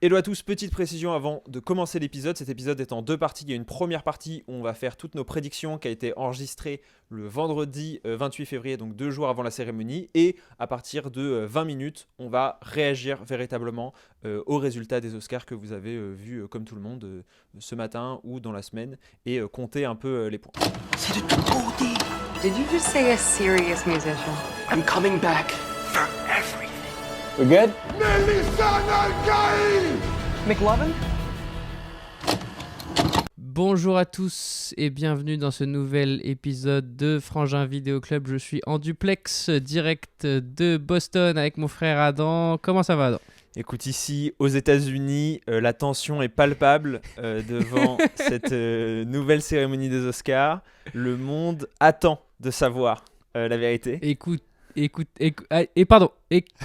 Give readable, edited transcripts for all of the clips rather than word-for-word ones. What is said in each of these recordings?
Hello à tous, petite précision avant de commencer l'épisode. Cet épisode est en deux parties. Il y a une première partie où on va faire toutes nos prédictions qui a été enregistrée le vendredi 28 février, donc 2 jours avant la cérémonie. Et à partir de 20 minutes, on va réagir véritablement aux résultats des Oscars que vous avez vus comme tout le monde ce matin ou dans la semaine et compter un peu les points. C'est de toute beauté. Did you just say a serious musician? I'm coming back for everything. We good? McLovin? Bonjour à tous et bienvenue dans ce nouvel épisode de Frangin Vidéo Club. Je suis en duplex direct de Boston avec mon frère Adam. Comment ça va, Adam ? Écoute, ici aux États-Unis, la tension est palpable devant cette nouvelle cérémonie des Oscars. Le monde attend de savoir la vérité.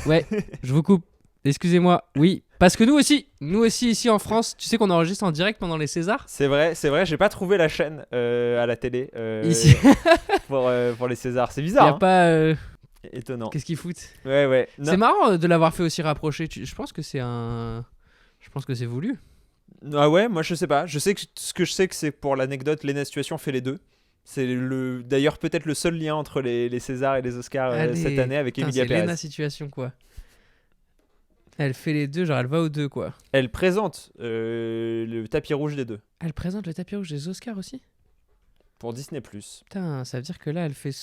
Ouais, je vous coupe. Excusez-moi, oui, parce que nous aussi ici en France, tu sais qu'on enregistre en direct pendant les Césars. C'est vrai, j'ai pas trouvé la chaîne à la télé Ici, pour les Césars. C'est il y bizarre, a hein. pas. Étonnant. Qu'est-ce qu'ils foutent ? Ouais. Non. C'est marrant de l'avoir fait aussi rapproché. Je pense que c'est voulu. Ah ouais, moi je sais pas. Je sais que ce que je sais que c'est pour l'anecdote, Lena Situation fait les deux. C'est d'ailleurs peut-être le seul lien entre les Césars et les Oscars Allez, cette année avec putain, Emilia c'est Pérez. Lena Situation quoi. Elle fait les deux, genre elle va aux deux quoi. Elle présente le tapis rouge des deux Elle présente le tapis rouge des Oscars aussi. pour Disney+. Putain, ça veut dire que là elle fait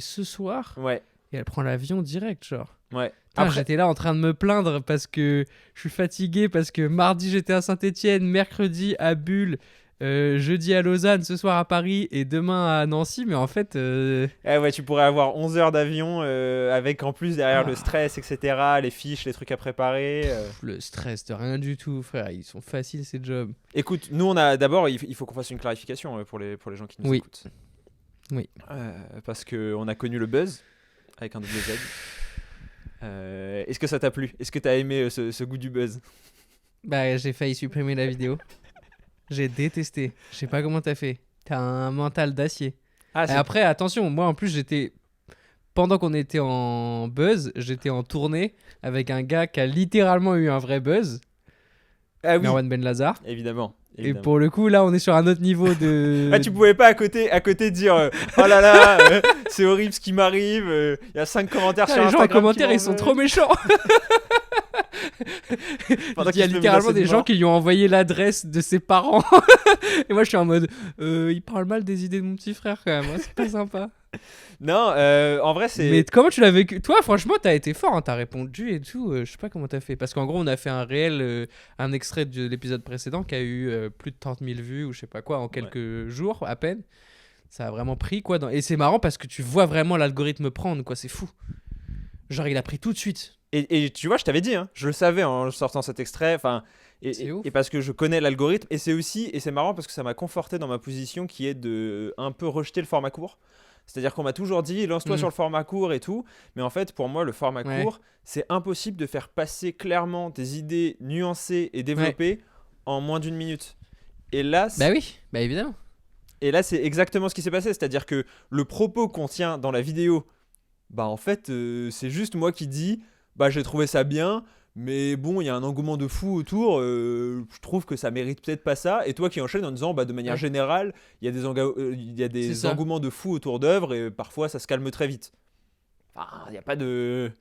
ce soir Ouais. et elle prend l'avion direct genre. Ouais. Putain, Après, j'étais là en train de me plaindre parce que je suis fatigué parce que mardi j'étais à Saint-Étienne, mercredi à Bulle, jeudi à Lausanne, ce soir à Paris et demain à Nancy, mais en fait ouais, tu pourrais avoir 11 heures d'avion avec en plus derrière le stress, etc. Les fiches, les trucs à préparer. le stress de rien du tout, frère, ils sont faciles ces jobs. Écoute, nous on a d'abord, il faut qu'on fasse une clarification pour les gens qui nous Oui. écoutent. Oui. Parce qu'on a connu le buzz avec un double Z. Est-ce que ça t'a plu ? Est-ce que t'as aimé ce goût du buzz ? Bah j'ai failli supprimer la vidéo. J'ai détesté. Je sais pas comment t'as fait. T'as un mental d'acier. Ah, Et après, attention, moi en plus pendant qu'on était en buzz, j'étais en tournée avec un gars qui a littéralement eu un vrai buzz, Ah oui, Merwan Ben Lazar. évidemment. Et pour le coup, là, on est sur un autre niveau de... Ah, tu pouvais pas à côté dire oh là là, c'est horrible ce qui m'arrive. Il y a 5 commentaires sur Les gens Instagram. en commentaire, ils sont trop méchants. Pendant Il y a qu'il se fait littéralement menacer de des gens mort. qui lui ont envoyé l'adresse de ses parents. Et moi, je suis en mode, il parle mal des idées de mon petit frère quand même. Hein, c'est pas sympa. Non, en vrai, c'est. Mais comment tu l'as vécu ? Toi, franchement, t'as été fort, hein, t'as répondu et tout. Je sais pas comment t'as fait. Parce qu'en gros, on a fait un extrait de l'épisode précédent qui a eu plus de 30 000 vues ou je sais pas quoi en quelques jours à peine. Ça a vraiment pris quoi. Et c'est marrant parce que tu vois vraiment l'algorithme prendre quoi. C'est fou. Genre, il a pris tout de suite. Et tu vois, je t'avais dit, hein, je le savais en sortant cet extrait. Enfin. C'est ouf. Et parce que je connais l'algorithme. Et c'est marrant parce que ça m'a conforté dans ma position qui est de un peu rejeter le format court. C'est-à-dire qu'on m'a toujours dit lance-toi sur le format court et tout, mais en fait pour moi le format court c'est impossible de faire passer clairement des idées nuancées et développées en moins d'une minute. Et là, Bah oui, bah évidemment. et là c'est exactement ce qui s'est passé, c'est-à-dire que le propos qu'on tient dans la vidéo, bah en fait c'est juste moi qui dis bah j'ai trouvé ça bien. Mais bon, il y a un engouement de fou autour, je trouve que ça mérite peut-être pas ça. Et toi qui enchaînes en disant, bah, de manière générale, il y a des engouements de fou autour d'œuvres et parfois ça se calme très vite. Enfin, il n'y a pas de...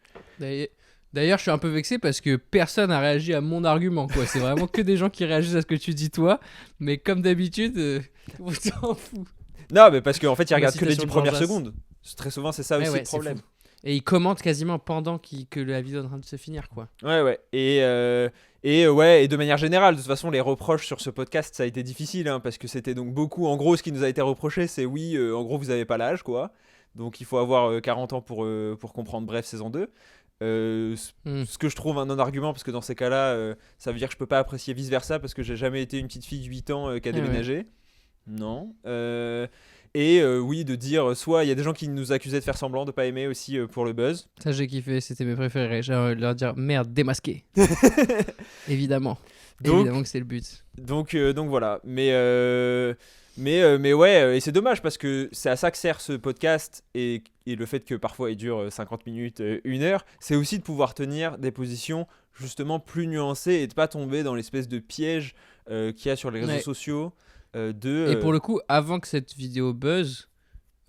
D'ailleurs, je suis un peu vexé parce que personne n'a réagi à mon argument, quoi. C'est vraiment que des gens qui réagissent à ce que tu dis, toi. Mais comme d'habitude, on s'en fout. Non, mais parce qu'en fait, ils La regardent que les 10 citation de premières Jean Jass. secondes. Très souvent, c'est ça aussi le C'est problème. fou. Et ils commentent quasiment pendant que la vidéo est en train de se finir, quoi. Ouais. Et de manière générale, de toute façon, les reproches sur ce podcast, ça a été difficile, hein, parce que c'était donc beaucoup. En gros, ce qui nous a été reproché, c'est en gros, vous avez pas l'âge, quoi. Donc, il faut avoir 40 ans pour comprendre Bref, saison 2. Ce que je trouve un non-argument, parce que dans ces cas-là, ça veut dire que je peux pas apprécier vice-versa, parce que j'ai jamais été une petite fille de 8 ans qui a déménagé. Non. Oui, de dire, soit il y a des gens qui nous accusaient de faire semblant de pas aimer aussi pour le buzz. Ça, j'ai kiffé, c'était mes préférés. J'ai envie de leur dire merde, démasqué. Évidemment. Évidemment que c'est le but. Donc voilà. Mais ouais, et c'est dommage parce que c'est à ça que sert ce podcast et le fait que parfois il dure 50 minutes, 1 heure, c'est aussi de pouvoir tenir des positions justement plus nuancé et de pas tomber dans l'espèce de piège qu'il y a sur les réseaux Ouais. sociaux Et pour le coup, avant que cette vidéo buzz,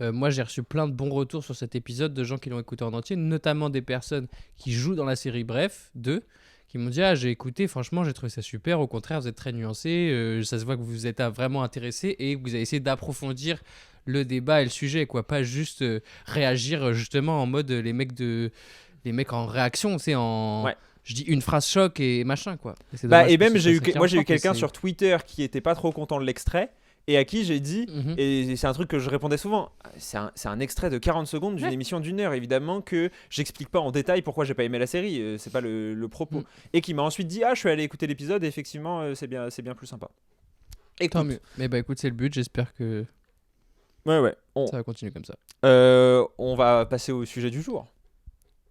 moi j'ai reçu plein de bons retours sur cet épisode de gens qui l'ont écouté en entier, notamment des personnes qui jouent dans la série Bref 2, qui m'ont dit ah j'ai écouté, franchement j'ai trouvé ça super, au contraire vous êtes très nuancé, ça se voit que vous vous êtes vraiment intéressé et que vous avez essayé d'approfondir le débat et le sujet, quoi, pas juste réagir justement en mode les mecs en réaction, c'est en... Ouais. Je dis une phrase choc et machin, quoi. Et c'est Bah, dommage et parce même que ça moi j'ai eu s'écarte quelqu'un et sur Twitter qui était pas trop content de l'extrait et à qui j'ai dit, Mhm. et c'est un truc que je répondais souvent, c'est un extrait de 40 secondes d'une Ouais. émission d'une heure, évidemment que j'explique pas en détail pourquoi j'ai pas aimé la série, c'est pas le propos. Mm. Et qui m'a ensuite dit, ah je suis allé écouter l'épisode et effectivement c'est bien plus sympa. Tant Écoute, mieux. Mais bah écoute, c'est le but, j'espère que ouais, ça va continuer comme ça. on va passer au sujet du jour.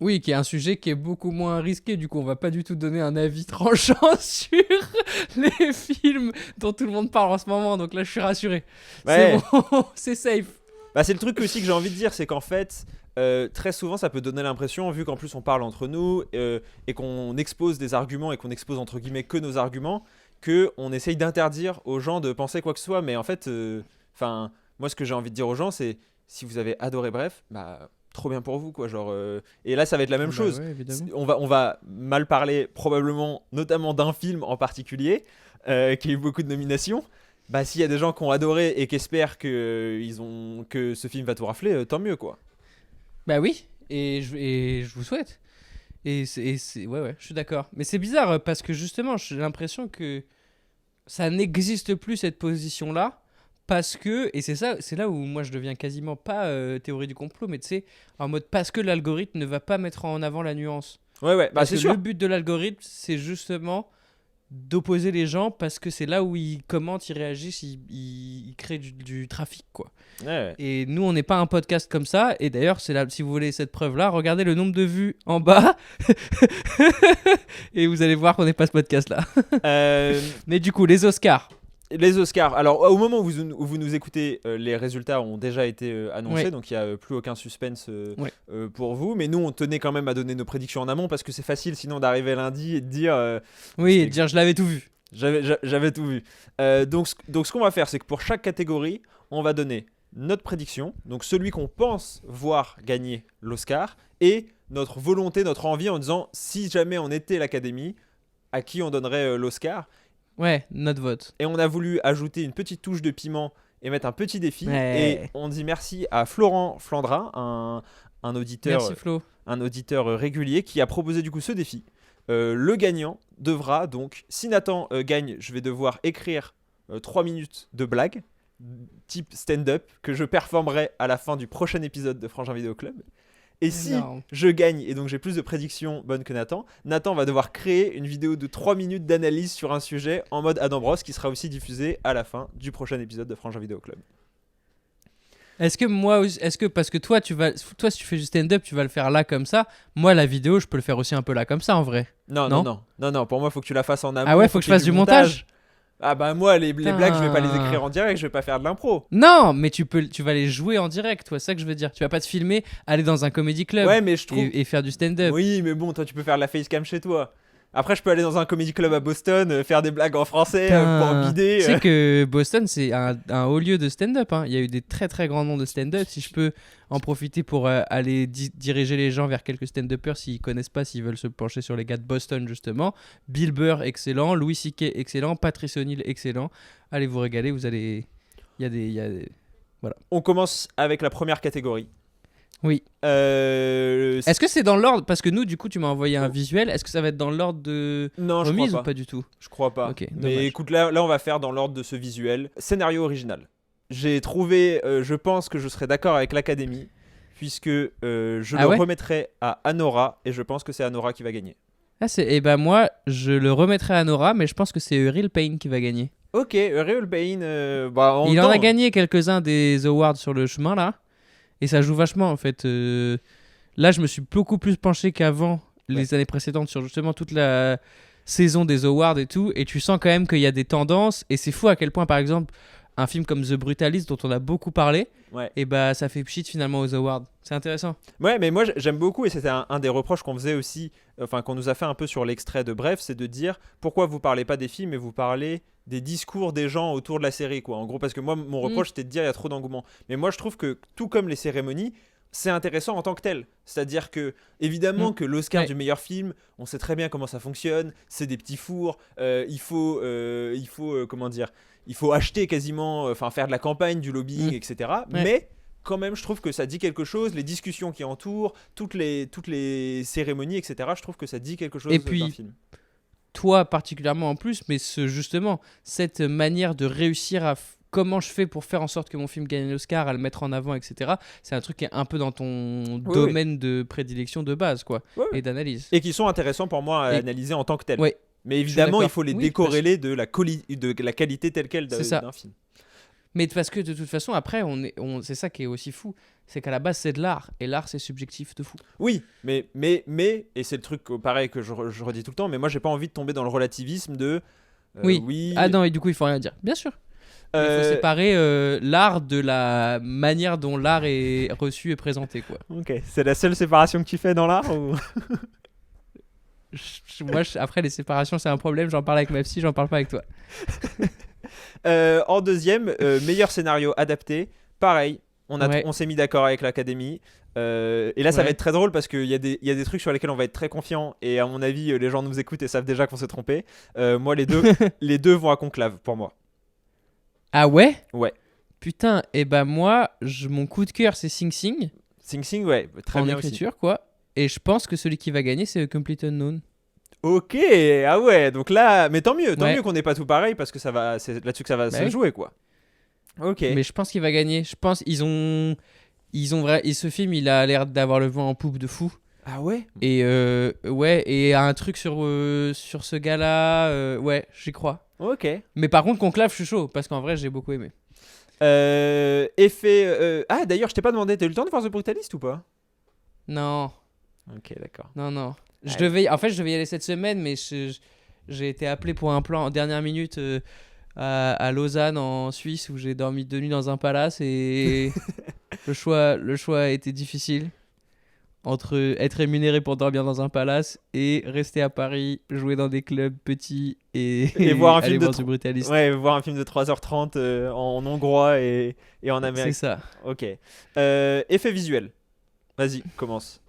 Oui, qui est un sujet qui est beaucoup moins risqué, du coup on va pas du tout donner un avis tranchant sur les films dont tout le monde parle en ce moment, donc là je suis rassuré. Ouais. C'est bon, c'est safe. Bah, c'est le truc aussi que j'ai envie de dire, c'est qu'en fait, très souvent ça peut donner l'impression, vu qu'en plus on parle entre nous et qu'on expose des arguments et qu'on expose entre guillemets que nos arguments, qu'on essaye d'interdire aux gens de penser quoi que ce soit. Mais en fait, moi ce que j'ai envie de dire aux gens, c'est si vous avez adoré Bref, bah trop bien pour vous, quoi. Genre, et là ça va être la même Bah chose. ouais, évidemment. On va mal parler probablement, notamment d'un film en particulier qui a eu beaucoup de nominations. Bah s'il y a des gens qui ont adoré et qui espèrent que ce film va tout rafler, tant mieux, quoi. Bah oui, et je vous souhaite. Ouais, je suis d'accord. Mais c'est bizarre parce que justement, j'ai l'impression que ça n'existe plus cette position-là. Parce que, et c'est là où moi je deviens quasiment pas théorie du complot, mais tu sais, en mode parce que l'algorithme ne va pas mettre en avant la nuance. Ouais, bah Parce c'est que sûr. le but de l'algorithme, c'est justement d'opposer les gens parce que c'est là où ils commentent, ils réagissent, ils créent du trafic, quoi. Ouais. Et nous, on n'est pas un podcast comme ça. Et d'ailleurs, c'est là, si vous voulez cette preuve-là, regardez le nombre de vues en bas. Et vous allez voir qu'on n'est pas ce podcast-là. Mais du coup, les Oscars. Les Oscars. Alors, au moment où vous nous écoutez, les résultats ont déjà été annoncés, Ouais. donc il n'y a plus aucun suspense Ouais. pour vous. Mais nous, on tenait quand même à donner nos prédictions en amont parce que c'est facile sinon d'arriver lundi et de dire Oui, et c'est- de dire je l'avais tout vu. j'avais tout vu. Donc ce qu'on va faire, c'est que pour chaque catégorie, on va donner notre prédiction, donc celui qu'on pense voir gagner l'Oscar, et notre volonté, notre envie en disant si jamais on était l'Académie, à qui on donnerait l'Oscar. Ouais, notre vote. Et on a voulu ajouter une petite touche de piment et mettre un petit défi. Ouais. Et on dit merci à Florent Flandrin, un auditeur, Merci Flo. régulier qui a proposé du coup ce défi. Le gagnant devra donc, si Nathan gagne, je vais devoir écrire 3 minutes de blague, type stand-up, que je performerai à la fin du prochain épisode de Frangin Vidéo Club. Et si Énorme. je gagne et donc j'ai plus de prédictions bonnes que Nathan va devoir créer une vidéo de 3 minutes d'analyse sur un sujet en mode Adam Bros qui sera aussi diffusée à la fin du prochain épisode de Frangin Vidéo Club. Est-ce que parce que toi si tu fais du stand-up, tu vas le faire là comme ça. Moi la vidéo, je peux le faire aussi un peu là comme ça en vrai. Non, pour moi faut que tu la fasses en amont. Ah ouais, faut que je fasse qu'il y ait du montage. Ah bah moi les Putain. blagues je vais pas les écrire en direct, je vais pas faire de l'impro. Non, mais tu vas les jouer en direct, toi, c'est ça que je veux dire. Tu vas pas te filmer, aller dans un comedy club Ouais mais je trouve... et faire du stand-up. Oui mais bon toi tu peux faire de la facecam chez toi. Après je peux aller dans un comedy club à Boston, faire des blagues en français pour Putain. bider. Tu sais que Boston, c'est un haut lieu de stand-up. Hein. Il y a eu des très très grands noms de stand-up. Si je peux en profiter pour aller diriger les gens vers quelques stand-uppers s'ils connaissent pas, s'ils veulent se pencher sur les gars de Boston justement. Bill Burr, excellent. Louis C.K., excellent. Patrice O'Neill, excellent. Allez vous régaler, vous allez... Il y a des... On commence avec la première catégorie. Oui. Est-ce que c'est dans l'ordre? Parce que nous, du coup, tu m'as envoyé un visuel. Est-ce que ça va être dans l'ordre de Non, je remise crois ou pas. pas du tout? Je crois pas. Ok, Mais dommage. écoute, là, on va faire dans l'ordre de ce visuel. Scénario original. J'ai trouvé, je pense que je serai d'accord avec l'Académie, puisque je le ouais remettrai à Anora, et je pense que c'est Anora qui va gagner. Et ben moi, je le remettrai à Nora, mais je pense que c'est Real Pain qui va gagner. Ok, Real Pain, en Il même en a temps, gagné quelques-uns des awards sur le chemin là, et ça joue vachement en fait. Là, je me suis beaucoup plus penché qu'avant les années précédentes sur justement toute la saison des awards et tout, et tu sens quand même qu'il y a des tendances, et c'est fou à quel point par exemple un film comme The Brutalist dont on a beaucoup parlé, Ouais. et bah ça fait pchit finalement aux awards. C'est intéressant. Ouais, mais moi j'aime beaucoup, et c'était un des reproches qu'on faisait aussi, enfin qu'on nous a fait un peu sur l'extrait de Bref, c'est de dire pourquoi vous parlez pas des films et vous parlez des discours des gens autour de la série, quoi. En gros, parce que moi, mon reproche c'était de dire il y a trop d'engouement. Mais moi je trouve que tout comme les cérémonies, c'est intéressant en tant que tel. C'est-à-dire que, évidemment, que l'Oscar Ouais. du meilleur film, on sait très bien comment ça fonctionne, c'est des petits fours, il faut, comment dire, il faut acheter quasiment, enfin faire de la campagne, du lobbying, etc. Ouais. Mais quand même, je trouve que ça dit quelque chose, les discussions qui entourent, toutes les cérémonies, etc. Je trouve que ça dit quelque chose Et d'un puis, film. toi particulièrement en plus, mais justement, cette manière de réussir à comment je fais pour faire en sorte que mon film gagne l'Oscar, à le mettre en avant, etc. C'est un truc qui est un peu dans ton domaine de prédilection de base, quoi, et d'analyse. Et qui sont intéressants pour moi à Et- analyser en tant que tel. Ouais. Mais évidemment, il d'accord. faut les Oui, décorréler de la qualité telle quelle C'est ça. d'un film. Mais parce que de toute façon, après, c'est ça qui est aussi fou, c'est qu'à la base c'est de l'art, et l'art c'est subjectif de fou. Oui, mais, et c'est le truc pareil que je redis tout le temps, mais moi j'ai pas envie de tomber dans le relativisme de. Oui. Ah non, et du coup il faut rien dire. Bien sûr. Il faut séparer l'art de la manière dont l'art est reçu et présenté, quoi. Ok, c'est la seule séparation que tu fais dans l'art ou... Moi, après les séparations c'est un problème, j'en parle avec ma psy, j'en parle pas avec toi. En deuxième, meilleur scénario adapté. Pareil, Ouais. on s'est mis d'accord avec l'Académie. Et là, ça va Ouais. être très drôle parce qu'il y a des trucs sur lesquels on va être très confiant. Et à mon avis, les gens nous écoutent et savent déjà qu'on s'est trompé. Moi, les deux vont à conclave pour moi. Ah ouais. Ouais. Putain, et bah moi, mon coup de cœur c'est Sing Sing Sing Sing, ouais, très en bien écriture, quoi. Et je pense que celui qui va gagner c'est A Complete Unknown. aussi. Ok, ah ouais, donc là, mais tant mieux Ouais. qu'on n'ait pas tout pareil parce que c'est là-dessus que ça va Bah se oui. jouer, quoi. Ok. Mais je pense qu'il va gagner. Je pense et ce film il a l'air d'avoir le vent en poupe de fou. Ah ouais. Et ouais, et un truc sur ce gars-là, ouais, j'y crois. Ok. Mais par contre, Conclave, je suis chaud, parce qu'en vrai, j'ai beaucoup aimé. Ah d'ailleurs, je t'ai pas demandé, t'as eu le temps de voir The Brutalist ou pas? Non, Ok, d'accord. non. Ouais. Je devais y aller cette semaine, mais j'ai été appelé pour un plan en dernière minute à Lausanne, en Suisse, où j'ai dormi 2 nuits dans un palace, et le choix a été difficile. Entre être rémunéré pour dormir dans un palace et rester à Paris, jouer dans des clubs petits et voir un aller film de voir The Brutalist. Ouais, voir un film de 3h30 en hongrois et en C'est américain. ça. Ok. Effet visuel. Vas-y, commence.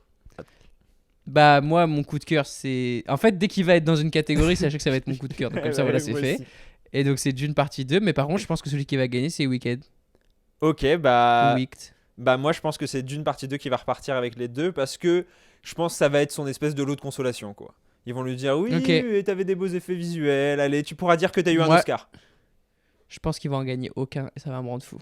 Bah moi mon coup de cœur c'est... En fait dès qu'il va être dans une catégorie sachez que ça va être mon coup de cœur. Donc comme ça voilà c'est Moi fait. aussi. Et donc c'est Dune partie 2. Mais par contre je pense que celui qui va gagner c'est Wicked. Ok, bah... Ou Wicked. Bah moi je pense que c'est Dune partie 2 qui va repartir avec les deux parce que je pense que ça va être son espèce de lot de consolation, quoi. Ils vont lui dire oui, Ok. t'avais des beaux effets visuels, allez, tu pourras dire que t'as eu un Ouais. Oscar. Je pense qu'il va en gagner aucun et ça va me rendre fou.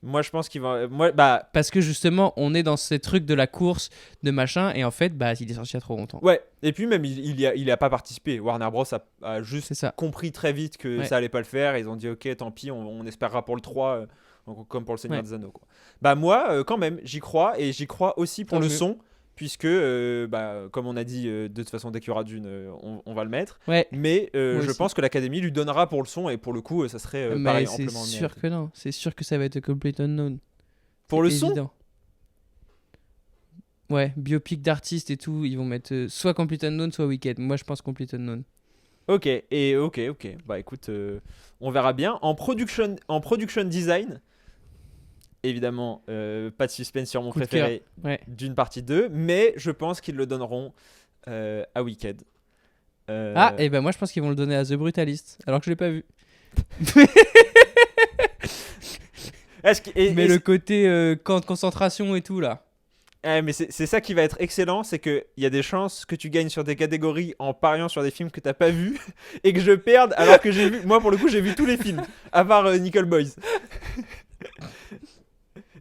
Moi je pense qu'il va... Bah... Parce que justement on est dans ces trucs de la course de machin et en fait bah il est sorti il y a trop longtemps. Ouais, et puis même il y a pas participé. Warner Bros a juste C'est ça. compris très vite que Ouais. ça allait pas le faire. Ils ont dit ok, tant pis, on espérera pour le 3, comme pour le Seigneur Ouais. des Anneaux, quoi. Bah moi, quand même, j'y crois, et j'y crois aussi pour Tant le mieux. son, puisque, bah, comme on a dit, de toute façon, dès qu'il y aura Dune, on va le mettre. Ouais. Mais Moi je aussi. pense que l'Académie lui donnera pour le son, et pour le coup, ça serait Mais pareil, c'est amplement sûr mérité. que non. C'est sûr que ça va être A Complete Unknown. Pour C'est le son évident. Ouais, biopic d'artistes et tout, ils vont mettre soit Complete Unknown, soit Wicked. Moi, je pense Complete Unknown. Ok, ok. Bah écoute, on verra bien. En production design, évidemment, pas de suspense sur mon Coup de préféré Ouais. d'une partie 2, mais je pense qu'ils le donneront à Wicked. Ah, et ben moi, je pense qu'ils vont le donner à The Brutalist, alors que je l'ai pas vu. Mais le côté camp de concentration et tout, là. Mais c'est ça qui va être excellent, c'est qu'il y a des chances que tu gagnes sur des catégories en pariant sur des films que t'as pas vus et que je perde alors que j'ai vu. Moi pour le coup j'ai vu tous les films, à part Nickel Boys.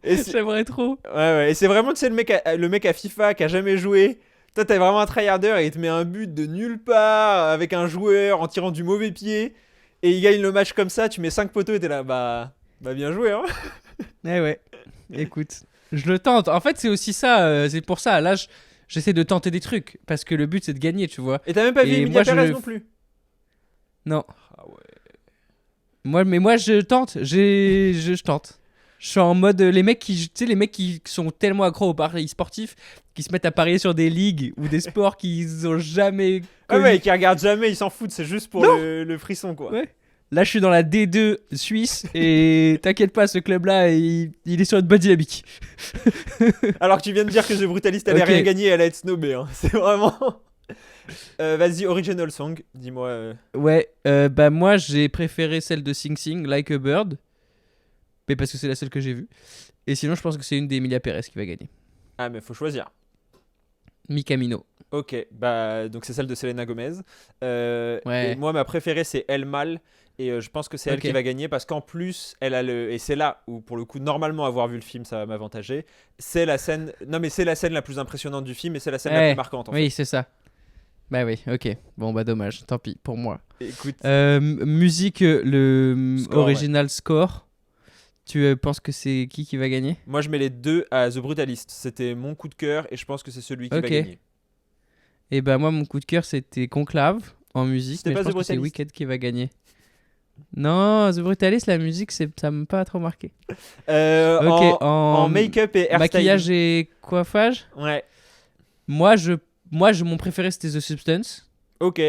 Et c'est- J'aimerais trop. ouais, et c'est vraiment, tu sais, le mec à FIFA qui a jamais joué. Toi t'es vraiment un tryharder et il te met un but de nulle part avec un joueur en tirant du mauvais pied et il gagne le match comme ça, tu mets 5 poteaux et t'es là, bah bien joué, hein. Ouais. Écoute, je le tente. En fait, c'est aussi ça. C'est pour ça. Là, j'essaie de tenter des trucs. Parce que le but, c'est de gagner, tu vois. Et t'as même pas vu Et Emilia moi, Pérez non plus. Non. Ah ouais. Moi, je tente. Je tente. Je suis en mode les mecs qui sont tellement accros aux paris sportifs qui se mettent à parier sur des ligues ou des sports qu'ils ont jamais Ah connus. ouais, qui regardent jamais, ils s'en foutent, c'est juste pour Non. le frisson quoi. Ouais. Là, je suis dans la D2 suisse et t'inquiète pas, ce club-là, il est sur une bonne dynamique. Alors que tu viens de dire que The Brutalist allait Ok. rien gagner, elle allait être snobée. Hein. C'est vraiment. Vas-y, original song, dis-moi. Ouais, moi, j'ai préféré celle de Sing Sing, Like a Bird, mais parce que c'est la seule que j'ai vue. Et sinon, je pense que c'est une d'Emilia Perez qui va gagner. Ah, mais faut choisir. Mi Camino. Ok, bah donc c'est celle de Selena Gomez. Ouais. Et moi, ma préférée, c'est El Mal. Et je pense que c'est elle Ok. qui va gagner parce qu'en plus, elle a le. Et c'est là où, pour le coup, normalement, avoir vu le film, ça va m'avantager. C'est la scène. Non, mais c'est la scène la plus impressionnante du film et c'est la scène la Ouais. plus marquante. En Oui, c'est ça. Bah oui, ok. Bon, bah dommage, tant pis pour moi. fait. Écoute, Musique, le Score, original score. Tu penses que c'est qui va gagner? moi, je mets les deux à The Brutalist. C'était mon coup de cœur et je pense que c'est celui qui va Ok. gagner. Et bah moi, mon coup de cœur, c'était Conclave en musique, C'était mais pas je pense The que c'est Brutalist. Wicked qui va gagner. Non, The Brutalist, la musique, ça m'a pas trop marqué. Ok, En make-up et hairstyle. maquillage et coiffage. Ouais. Moi, mon préféré, c'était The Substance, Ok.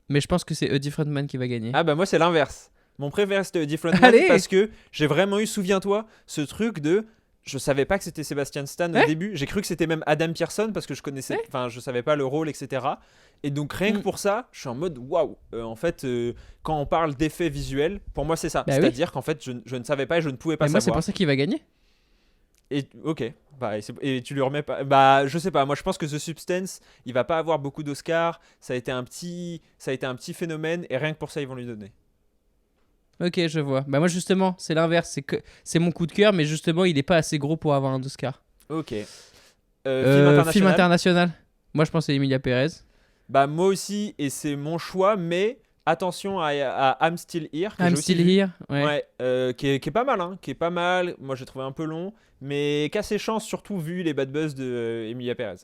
mais je pense que c'est A Different Man qui va gagner. Ah bah moi c'est l'inverse. Mon préféré c'était Different Man Allez. parce que j'ai vraiment eu, souviens-toi, ce truc de je savais pas que c'était Sebastian Stan au Ouais. début, j'ai cru que c'était même Adam Pearson parce que je connaissais, Ouais. enfin je savais pas le rôle, etc. Et donc rien que Mm. pour ça, je suis en mode waouh. En fait, quand on parle d'effets visuels, pour moi c'est ça. Bah oui. C'est-à-dire qu'en fait je ne savais pas et je ne pouvais pas Et moi, c'est savoir. pour ça qu'il va gagner. Et ok, bah, et tu lui remets pas. Bah je sais pas. Moi je pense que The Substance, il va pas avoir beaucoup d'Oscars. Ça a été un petit phénomène et rien que pour ça ils vont lui donner. Ok, je vois. Bah moi, justement, c'est l'inverse. C'est mon coup de cœur, mais justement, il est pas assez gros pour avoir un Oscar. Ok. Film Film international. international. Moi, je pense que c'est Emilia Perez. Bah moi aussi et c'est mon choix, mais attention à I'm Still Here que I'm j'ai aussi Still vu. Here. Ouais. Qui est pas mal, hein, qui est pas mal. Moi j'ai trouvé un peu long, mais qui a ses chances surtout vu les bad buzz de Emilia Perez.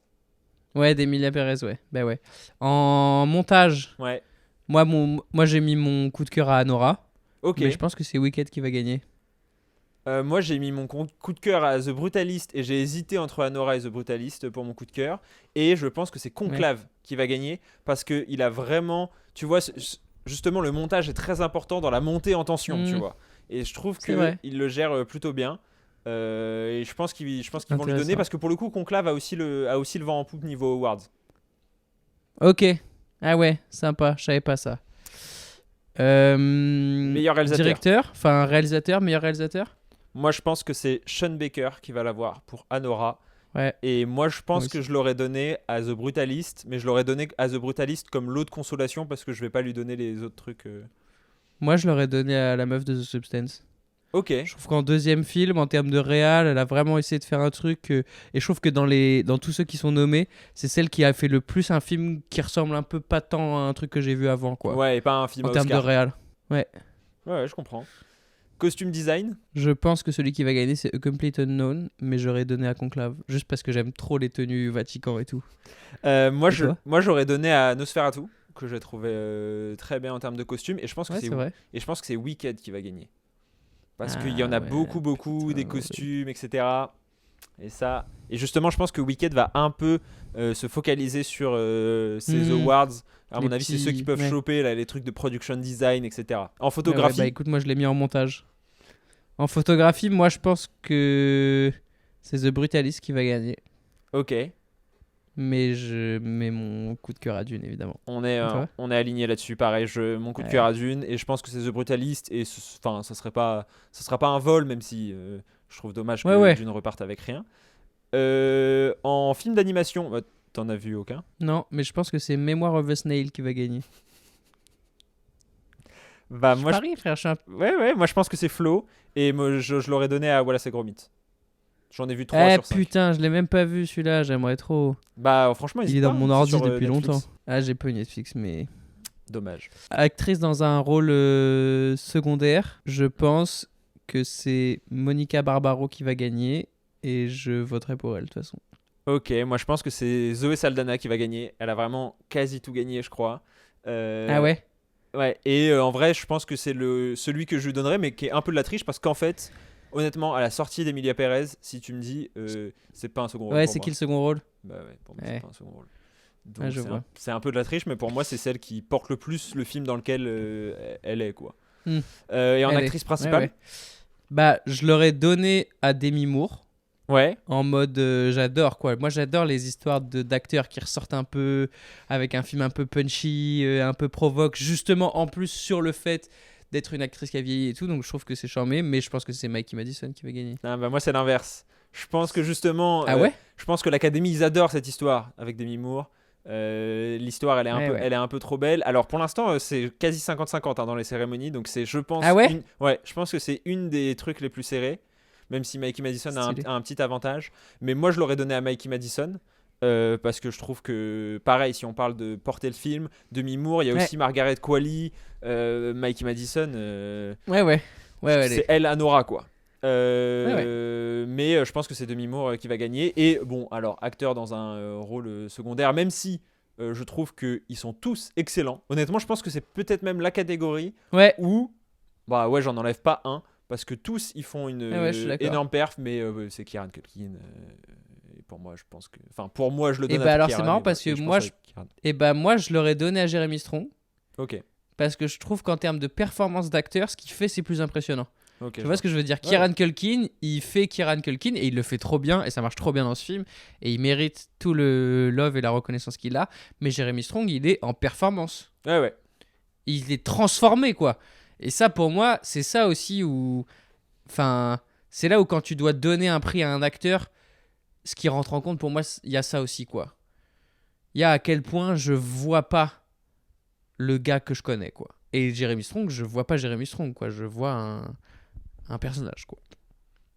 Ouais, d'Emilia Perez, ouais. Bah ouais. En montage, Ouais. moi j'ai mis mon coup de cœur à Anora. Ok. Mais je pense que c'est Wicked qui va gagner. Moi j'ai mis mon coup de cœur à The Brutalist et j'ai hésité entre Anora et The Brutalist pour mon coup de cœur. Et je pense que c'est Conclave qui va gagner parce que il a vraiment, tu vois, justement le montage est très important dans la montée en tension, tu vois. Et je trouve C'est vrai. qu'il le gère plutôt bien. Et je pense qu'ils vont lui donner Intéressant. parce que pour le coup Conclave a aussi le vent en poupe niveau awards. Ok. Ah ouais, sympa. Je savais pas ça. Meilleur réalisateur. Directeur, enfin réalisateur, meilleur réalisateur. Moi je pense que c'est Sean Baker qui va l'avoir pour Anora. Ouais. Et moi je pense Moi que aussi. je l'aurais donné à The Brutalist, mais je l'aurais donné à The Brutalist comme lot de consolation parce que je vais pas lui donner les autres trucs. Moi, je l'aurais donné à la meuf de The Substance. Ok. Je trouve qu'en deuxième film, en termes de réal, elle a vraiment essayé de faire un truc. Et je trouve que dans tous ceux qui sont nommés, c'est celle qui a fait le plus un film qui ressemble un peu pas tant à un truc que j'ai vu avant, quoi. Ouais, et pas un film En à termes de Oscar. réal. Ouais, je comprends. Costume design. Je pense que celui qui va gagner, c'est A Complete Unknown, mais j'aurais donné à Conclave. Juste parce que j'aime trop les tenues Vatican et tout. Moi, Et toi moi j'aurais donné à Nosferatu que j'ai trouvé très bien en termes de costume et je pense que Ouais, c'est vrai. c'est Wicked qui va gagner parce Ah, qu'il y en a ouais, beaucoup putain, des costumes, etc. Et justement je pense que Wicked va un peu se focaliser sur ces awards. À Les mon avis c'est ceux qui petits- peuvent ouais. choper là, les trucs de production design, etc. En Ouais, photographie. bah écoute, moi je l'ai mis en montage. En photographie, moi je pense que c'est The Brutalist qui va gagner. Ok. Mais je mets mon coup de cœur à Dune, évidemment. On Et toi est aligné là-dessus, pareil. Mon coup de cœur à Dune et je pense que c'est The Brutalist et enfin ça sera pas un vol même si je trouve dommage que Ouais. Dune reparte avec rien. En film d'animation, bah, t'en as vu aucun? Non, mais je pense que c'est Memoir of a Snail qui va gagner. Bah Je moi, parie, frère, je suis un... ouais, moi je pense que c'est Flo et moi, je l'aurais donné à Wallace et Gromit. J'en ai vu 3 sur 5. putain, je l'ai même pas vu celui-là, j'aimerais trop. Bah franchement, Il hésite est dans pas, mon c'est ordi sur, depuis Netflix. longtemps. Ah, j'ai pas eu Netflix, mais... Dommage. Actrice dans un rôle secondaire, je pense que c'est Monica Barbaro qui va gagner et je voterai pour elle de toute façon. Ok, moi je pense que c'est Zoé Saldana qui va gagner. Elle a vraiment quasi tout gagné, je crois. Ah ouais. Ouais, et en vrai, je pense que c'est celui que je lui donnerais, mais qui est un peu de la triche, parce qu'en fait, honnêtement, à la sortie d'Emilia Perez, si tu me dis, c'est pas un second rôle Ouais, pour c'est moi. qui le second rôle? Bah ouais, pour moi, Ouais. c'est pas un second rôle. Donc Ouais, je c'est vois. c'est un peu de la triche, mais pour moi, c'est celle qui porte le plus le film dans lequel elle est, quoi. Hmm. Et en Elle est. actrice principale, Ouais, ouais. Bah, je l'aurais donné à Demi Moore. ouais. En mode j'adore quoi. Moi j'adore les histoires d'acteurs qui ressortent un peu avec un film un peu punchy, un peu provoque, justement en plus sur le fait d'être une actrice qui a vieilli et tout. Donc je trouve que c'est charmé, mais je pense que c'est Mikey Madison qui va gagner. Ah, bah moi, c'est l'inverse. Je pense que justement, Ah ouais? je pense que l'Académie, ils adorent cette histoire avec Demi Moore. L'histoire, elle est Ouais, ouais. elle est un peu trop belle. Alors pour l'instant, c'est quasi 50-50 dans les cérémonies, donc c'est, je pense, Ah ouais? ouais, je pense que c'est une des trucs les plus serrés, même si Mikey Madison Stylé. a un petit avantage. Mais moi, je l'aurais donné à Mikey Madison. Parce que je trouve que, pareil, si on parle de porter le film, Demi Moore, il y a Ouais. aussi Margaret Qualley, Mikey Madison. Ouais, ouais. Ouais, ouais, C'est elle, Anora, quoi. Ouais, Mais je pense que c'est Demi Moore qui va gagner. Et bon, alors, acteur dans un rôle secondaire, même si je trouve qu'ils sont tous excellents. Honnêtement, je pense que c'est peut-être même la catégorie ouais. où, bah ouais, j'en enlève pas un. Parce que tous, ils font une Ouais, je suis d'accord. énorme perf. Mais c'est Kieran Culkin. Et pour moi, je pense que. Enfin, pour moi, je le Et donne bah à alors, Kieran, c'est marrant mais parce et que pense moi, à je- Kieran. Et bah moi je l'aurais donné à Jeremy Strong Ok. parce que je trouve qu'en termes de performance d'acteur, ce qu'il fait c'est plus impressionnant. Ok. Tu vois ce que je veux dire? Ouais. Kieran Culkin, il fait Kieran Culkin et il le fait trop bien et ça marche trop bien dans ce film et il mérite tout le love et la reconnaissance qu'il a. Mais Jeremy Strong, il est en performance. Ouais, ouais. Il est transformé quoi. Et ça pour moi, c'est ça aussi où... Enfin, c'est là où quand tu dois donner un prix à un acteur, ce qui rentre en compte pour moi, il y a ça aussi quoi. Il y a à quel point je vois pas le gars que je connais quoi. Et Jeremy Strong, je vois pas Jeremy Strong quoi. Je vois un personnage quoi.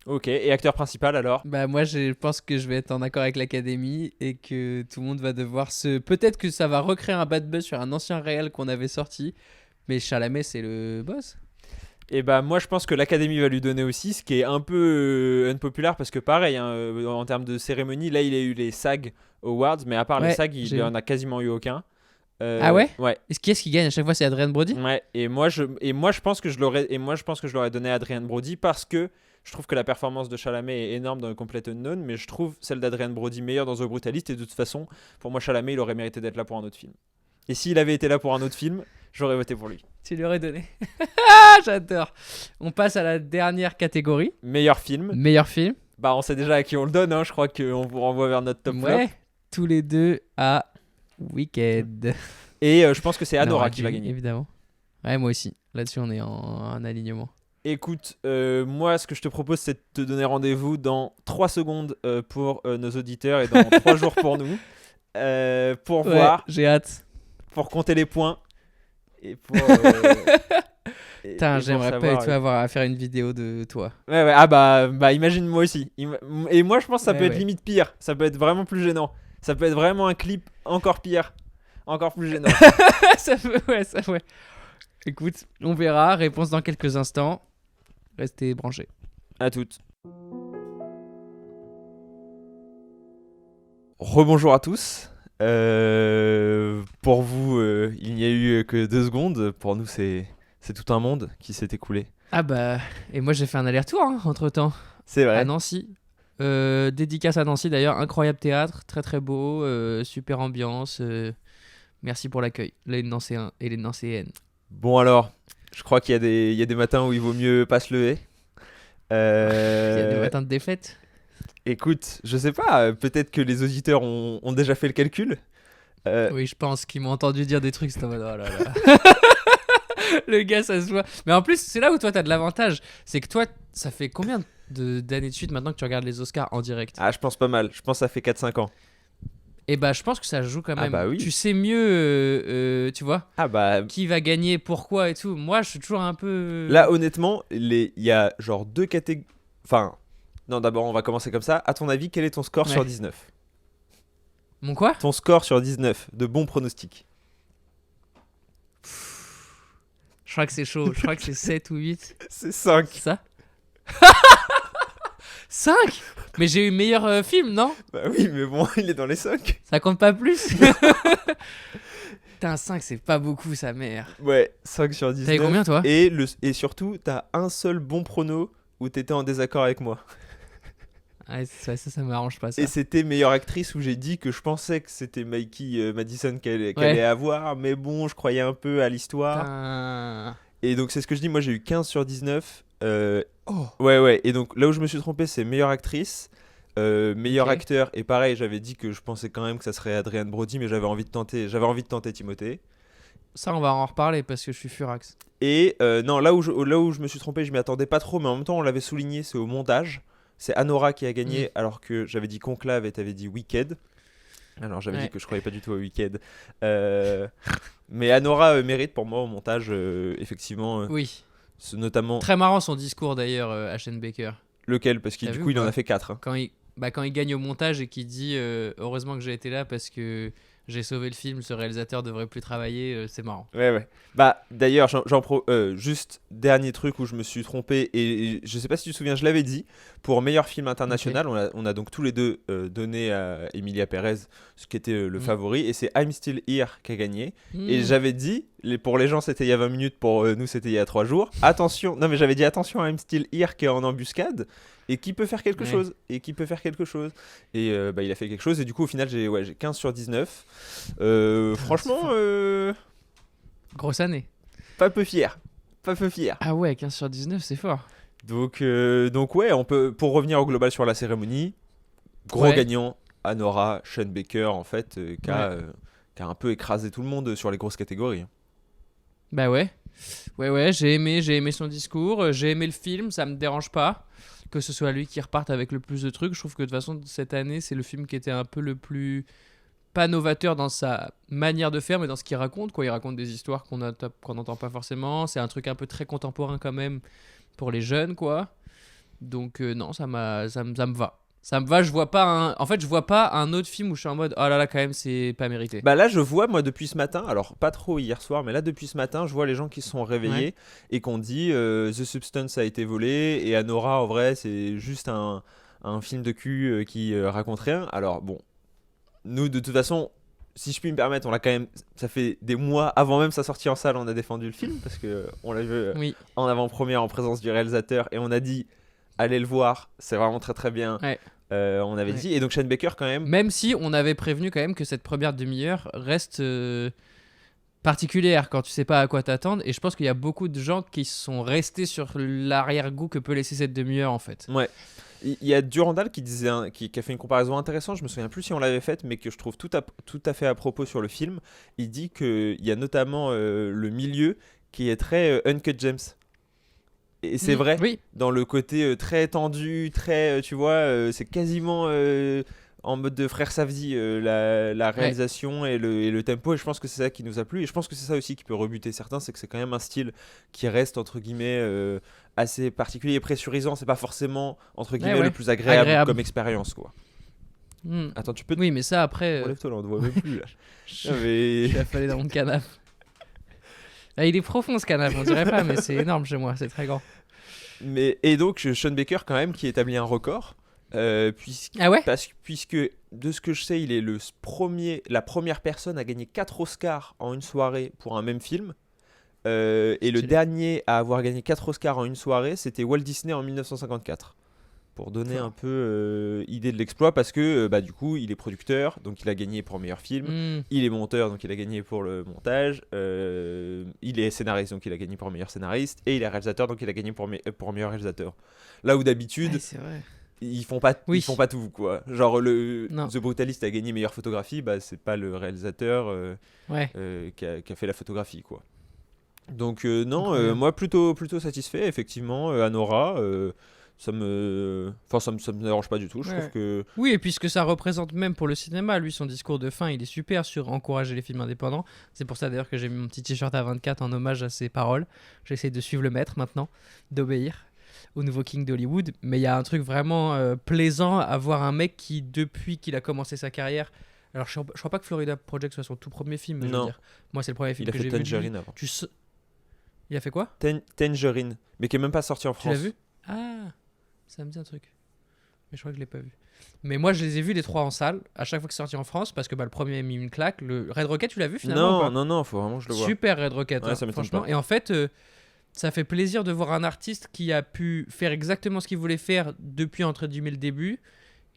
Ok. Et acteur principal alors? Bah moi je pense que je vais être en accord avec l'Académie et que tout le monde va devoir se... Peut-être que ça va recréer un bad buzz sur un ancien réel qu'on avait sorti, mais Chalamet c'est le boss. Et bah moi je pense que l'Académie va lui donner aussi, ce qui est un peu unpopulaire parce que pareil, hein, en termes de cérémonie, là il a eu les SAG Awards, mais à part les Ouais, SAG, il j'ai en a quasiment eu aucun. Ah ouais? Ouais. Qui est-ce qui gagne à chaque fois? C'est Adrien Brody? Ouais. Et moi je pense que je l'aurais donné à Adrien Brody parce que je trouve que la performance de Chalamet est énorme dans Complete Unknown, mais je trouve celle d'Adrien Brody meilleure dans The Brutalist, et de toute façon, pour moi Chalamet il aurait mérité d'être là pour un autre film. Et s'il avait été là pour un autre film, j'aurais voté pour lui. Tu lui aurais donné. Ah j'adore. On passe à la dernière catégorie. Meilleur film. Meilleur film. Bah on sait déjà à qui on le donne, hein. Je crois qu'on vous renvoie vers notre top flop. Ouais. Tous les deux à Wicked. Et je pense que c'est Anora Non, qui va Jimmy, gagner. Évidemment. Ouais, moi aussi. Là-dessus, on est en alignement. Écoute, moi ce que je te propose c'est de te donner rendez-vous dans 3 secondes pour nos auditeurs et dans 3 jours pour nous. Pour Ouais, voir, j'ai hâte. pour compter les points. Et pour... Putain, pour j'aimerais pas savoir, du tout avoir à faire une vidéo de toi. Ouais, ouais, ah bah imagine moi aussi. Et moi je pense que ça Ouais, peut être ouais. limite pire. Ça peut être vraiment plus gênant. Ça peut être vraiment un clip encore pire. Encore plus gênant. Ça ouais. Écoute, on verra. Réponse dans quelques instants. Restez branchés. À toutes. Rebonjour à tous. Pour vous, il n'y a eu que 2 secondes. Pour nous, c'est tout un monde qui s'est écoulé. Ah bah, et moi j'ai fait un aller-retour entre temps C'est vrai. à Nancy. Dédicace à Nancy d'ailleurs, incroyable théâtre, très très beau, super ambiance. Merci pour l'accueil, les Nancéens et les Nancéennes. Bon alors, je crois qu'il y a des matins où il vaut mieux pas se lever. Il y a des matins de défaite. Écoute, je sais pas, peut-être que les auditeurs ont déjà fait le calcul. Oui, je pense qu'ils m'ont entendu dire des trucs, c'est en mode oh là là. Le gars, ça se voit. Mais en plus, c'est là où toi t'as de l'avantage. C'est que toi, ça fait combien d'années de suite maintenant que tu regardes les Oscars en direct? Ah, je pense pas mal. Je pense que ça fait 4-5 ans. Et bah, je pense que ça joue quand Ah même. bah oui. Tu sais mieux, tu vois, Ah bah qui va gagner, pourquoi et tout. Moi, je suis toujours un peu. là, honnêtement, il y a genre 2 catégories. Enfin, non, d'abord, on va commencer comme ça. À ton avis, quel est ton score Ouais. sur 19? Mon quoi? Ton score sur 19 de bons pronostics. Je crois que c'est chaud. Je crois que c'est 7 ou 8. C'est 5. C'est ça? 5? Mais j'ai eu meilleur film, non? Bah oui, mais bon, il est dans les 5. Ça compte pas plus? Putain, 5, c'est pas beaucoup, sa mère. Ouais, 5 sur 19. T'avais combien, toi? Et surtout, t'as un seul bon prono où t'étais en désaccord avec moi. Ouais, ça m'arrange pas, ça. Et c'était meilleure actrice où j'ai dit que je pensais que c'était Mikey Madison qu'elle Ouais. allait avoir, mais bon, je croyais un peu à l'histoire. Putain. Et donc, c'est ce que je dis, moi j'ai eu 15 sur 19. Oh. Ouais, et donc là où je me suis trompé, c'est meilleure actrice, meilleur Ok. acteur, et pareil, j'avais dit que je pensais quand même que ça serait Adrien Brody, mais j'avais envie de tenter Timothée. Ça, on va en reparler parce que je suis furax. Et non, là où je me suis trompé, je m'y attendais pas trop, mais en même temps, on l'avait souligné, c'est au montage. C'est Anora qui a gagné, alors que j'avais dit Conclave et t'avais dit Wicked. Alors j'avais Ouais. dit que je croyais pas du tout à Wicked. Mais Anora mérite pour moi au montage, effectivement, Oui. notamment Très marrant son discours d'ailleurs, Ashton Baker. lequel, parce qu'il T'as du vu coup ou il en pas a fait 4. Quand il gagne au montage et qu'il dit heureusement que j'ai été là parce que j'ai sauvé le film, ce réalisateur devrait plus travailler, c'est marrant. Ouais. Bah, d'ailleurs, juste dernier truc où je me suis trompé, et je sais pas si tu te souviens, je l'avais dit, pour meilleur film international, on a donc tous les deux donné à Emilia Pérez ce qui était le favori, et c'est I'm Still Here qui a gagné. Et j'avais dit, pour les gens c'était il y a 20 minutes, pour nous c'était il y a 3 jours, attention, non mais j'avais dit attention à I'm Still Here qui est en embuscade, et qui peut faire quelque chose, et bah, il a fait quelque chose, et du coup au final j'ai 15 sur 19. Franchement, Grosse année. pas peu fier. Ah ouais, 15 sur 19, c'est fort. Donc ouais, on peut, pour revenir au global sur la cérémonie, gros Ouais. gagnant, Anora, Sean Baker en fait, qui a un peu écrasé tout le monde sur les grosses catégories. Bah ouais. Ouais, j'ai aimé son discours, j'ai aimé le film, ça me dérange pas que ce soit lui qui reparte avec le plus de trucs. Je trouve que de toute façon, cette année, c'est le film qui était un peu le plus, pas novateur dans sa manière de faire, mais dans ce qu'il raconte. Quoi. Il raconte des histoires qu'on n'entend pas forcément. C'est un truc un peu très contemporain quand même pour les jeunes, quoi. Donc non, ça me va. Ça me va, je vois pas un autre film où je suis en mode oh là là, quand même, c'est pas mérité. Bah là, je vois, moi, depuis ce matin, alors pas trop hier soir, mais là, depuis ce matin, je vois les gens qui se sont réveillés et qu'on dit The Substance a été volé, et Anora, en vrai, c'est juste un film de cul qui raconte rien. Alors bon, nous, de toute façon, si je puis me permettre, on l'a quand même, ça fait des mois avant même sa sortie en salle, on a défendu le film parce que on l'a vu Oui. en avant-première en présence du réalisateur, et on a dit allez le voir, c'est vraiment très très bien. Ouais. On avait dit, et donc Shane Baker quand même. Même si on avait prévenu quand même que cette première demi-heure reste particulière quand tu sais pas à quoi t'attendre, et je pense qu'il y a beaucoup de gens qui sont restés sur l'arrière-goût que peut laisser cette demi-heure en fait. Ouais. Il y a Durandal qui disait qui a fait une comparaison intéressante, je me souviens plus si on l'avait faite, mais que je trouve tout à fait à propos sur le film. Il dit qu'il y a notamment le milieu qui est très Uncut Gems. Et c'est vrai, Oui. dans le côté très tendu, très, tu vois, c'est quasiment en mode de Frère Savzi, la réalisation et le tempo, et je pense que c'est ça qui nous a plu, et je pense que c'est ça aussi qui peut rebuter certains, c'est que c'est quand même un style qui reste, entre guillemets, assez particulier et pressurisant, c'est pas forcément, entre guillemets, le plus agréable comme expérience, quoi. Attends, tu peux... Oui, mais ça après... Relève-toi là, on te voit même plus, là. je mais... suis affalé dans mon canapé. Ah, il est profond ce canapé, on dirait pas, mais c'est énorme chez moi, c'est très grand. Et donc, Sean Baker, quand même, qui établit un record. Puisque de ce que je sais, il est la première personne à gagner 4 Oscars en une soirée pour un même film. Et le dernier à avoir gagné 4 Oscars en une soirée, c'était Walt Disney en 1954. Pour donner un peu idée de l'exploit, parce que bah, du coup, il est producteur, donc il a gagné pour meilleur film. Il est monteur, donc il a gagné pour le montage. Il est scénariste, donc il a gagné pour meilleur scénariste. Et il est réalisateur, donc il a gagné pour meilleur réalisateur. Là où d'habitude... c'est vrai. Ils font pas tout, quoi. Genre The Brutalist a gagné meilleure photographie, bah c'est pas le réalisateur qui a fait la photographie, quoi. Donc non, moi plutôt satisfait, effectivement. Anora, ça me dérange pas du tout. Je trouve que oui, et puis ce que ça représente même pour le cinéma, lui son discours de fin, il est super sur encourager les films indépendants. C'est pour ça d'ailleurs que j'ai mis mon petit t-shirt à 24 en hommage à ses paroles. J'essaie de suivre le maître maintenant, d'obéir au nouveau King d'Hollywood, mais il y a un truc vraiment plaisant à voir un mec qui, depuis qu'il a commencé sa carrière, alors je crois pas que Florida Project soit son tout premier film, mais je veux dire, moi c'est le premier film que j'ai vu. Il a fait Tangerine avant. Il a fait quoi? Tangerine, mais qui est même pas sorti en France. Tu l'as vu? Ah, ça me dit un truc, mais je crois que je l'ai pas vu. Mais moi, je les ai vus les 3 en salle, à chaque fois que c'est sorti en France, parce que le premier a mis une claque. Le Red Rocket, tu l'as vu finalement ou pas Non, faut vraiment que je le vois. Super Red Rocket, Ouais, ça m'étonne franchement. pas. Et en fait, ça fait plaisir de voir un artiste qui a pu faire exactement ce qu'il voulait faire depuis, entre guillemets, le début,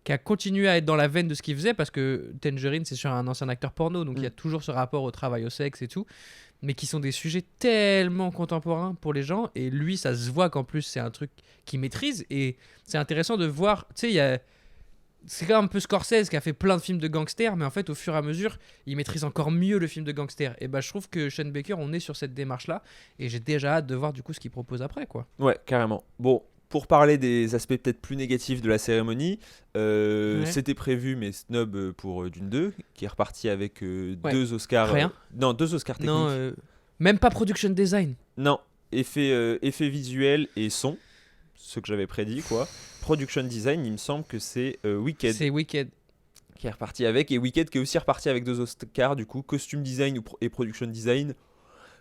qui a continué à être dans la veine de ce qu'il faisait, parce que Tangerine, c'est sur un ancien acteur porno, donc il y a toujours ce rapport au travail, au sexe et tout, mais qui sont des sujets tellement contemporains pour les gens, et lui, ça se voit qu'en plus, c'est un truc qu'il maîtrise, et c'est intéressant de voir, tu sais, il y a... C'est quand même un peu Scorsese qui a fait plein de films de gangsters, mais en fait, au fur et à mesure, il maîtrise encore mieux le film de gangster. Et bah, je trouve que Sean Baker, on est sur cette démarche-là, et j'ai déjà hâte de voir du coup ce qu'il propose après, quoi. Ouais, carrément. Bon, pour parler des aspects peut-être plus négatifs de la cérémonie, Ouais. c'était prévu, mais snub pour Dune 2, qui est reparti avec 2 Oscars. Rien. Non, 2 Oscars techniques. Non, même pas production design. Non, effet visuel et son, ce que j'avais prédit, quoi. Production design, il me semble que c'est Wicked C'est Wicked. qui est reparti avec, et Wicked qui est aussi reparti avec 2 Oscars, du coup, costume design et production design.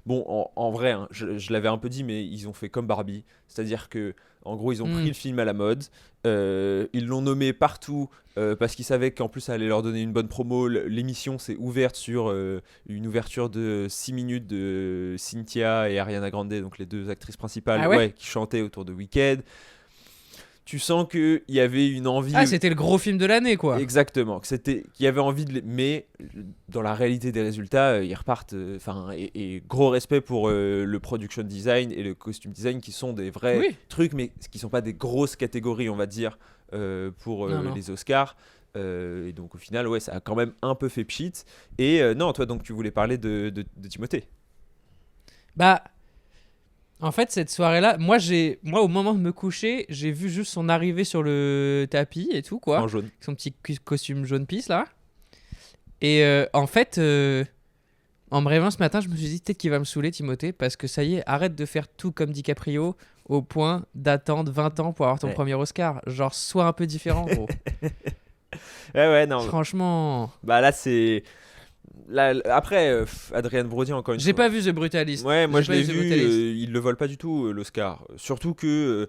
Bon, en vrai, hein, je l'avais un peu dit, mais ils ont fait comme Barbie. C'est-à-dire que, en gros, ils ont pris le film à la mode. Ils l'ont nommé partout parce qu'ils savaient qu'en plus, ça allait leur donner une bonne promo. L'émission s'est ouverte sur une ouverture de 6 minutes de Cynthia et Ariana Grande, donc les 2 actrices principales, Ah ouais qui chantaient autour de Wicked. Tu sens qu'il y avait une envie. Ah, c'était le gros film de l'année, quoi. Exactement, qu'il y avait envie mais dans la réalité des résultats, ils repartent. Et gros respect pour le production design et le costume design qui sont des vrais trucs, mais qui sont pas des grosses catégories, on va dire, pour Non. les Oscars. Et donc au final, ouais, ça a quand même un peu fait pchit. Et non, toi, donc tu voulais parler de Timothée. Bah, en fait, cette soirée-là, moi, au moment de me coucher, j'ai vu juste son arrivée sur le tapis et tout, quoi. En jaune. Avec son petit costume jaune pisse, là. Et en fait, en me réveillant ce matin, je me suis dit peut-être qu'il va me saouler, Timothée, parce que ça y est, arrête de faire tout comme DiCaprio au point d'attendre 20 ans pour avoir ton premier Oscar. Genre, sois un peu différent, gros. Ouais, non. Franchement. Bah là, c'est. Là, après, Adrien Brody, encore une fois. J'ai pas vu The Brutalist. Ouais, moi je J'ai l'ai pas The vu, Brutalist. il le vole pas du tout l'Oscar. Surtout que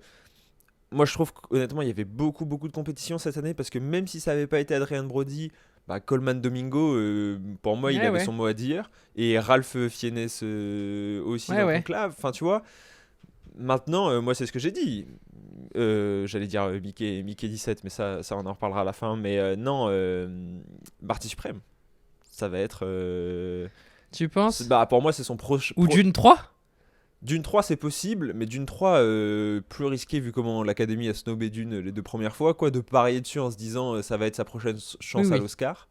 moi je trouve qu'honnêtement il y avait beaucoup de compétition cette année parce que même si ça avait pas été Adrien Brody, bah, Coleman Domingo, pour moi il avait son mot à dire. Et Ralph Fiennes aussi dans le conclave. Enfin tu vois, maintenant moi c'est ce que j'ai dit. J'allais dire Mickey 17, mais ça on en reparlera à la fin. Mais non, Marty Suprême. Ça va être. Tu penses Bah, pour moi, c'est son proche. Ou Dune 3 Dune 3, c'est possible, mais Dune 3, plus risqué vu comment l'Académie a snobé Dune les 2 premières fois, quoi, de parier dessus en se disant ça va être sa prochaine chance à l'Oscar.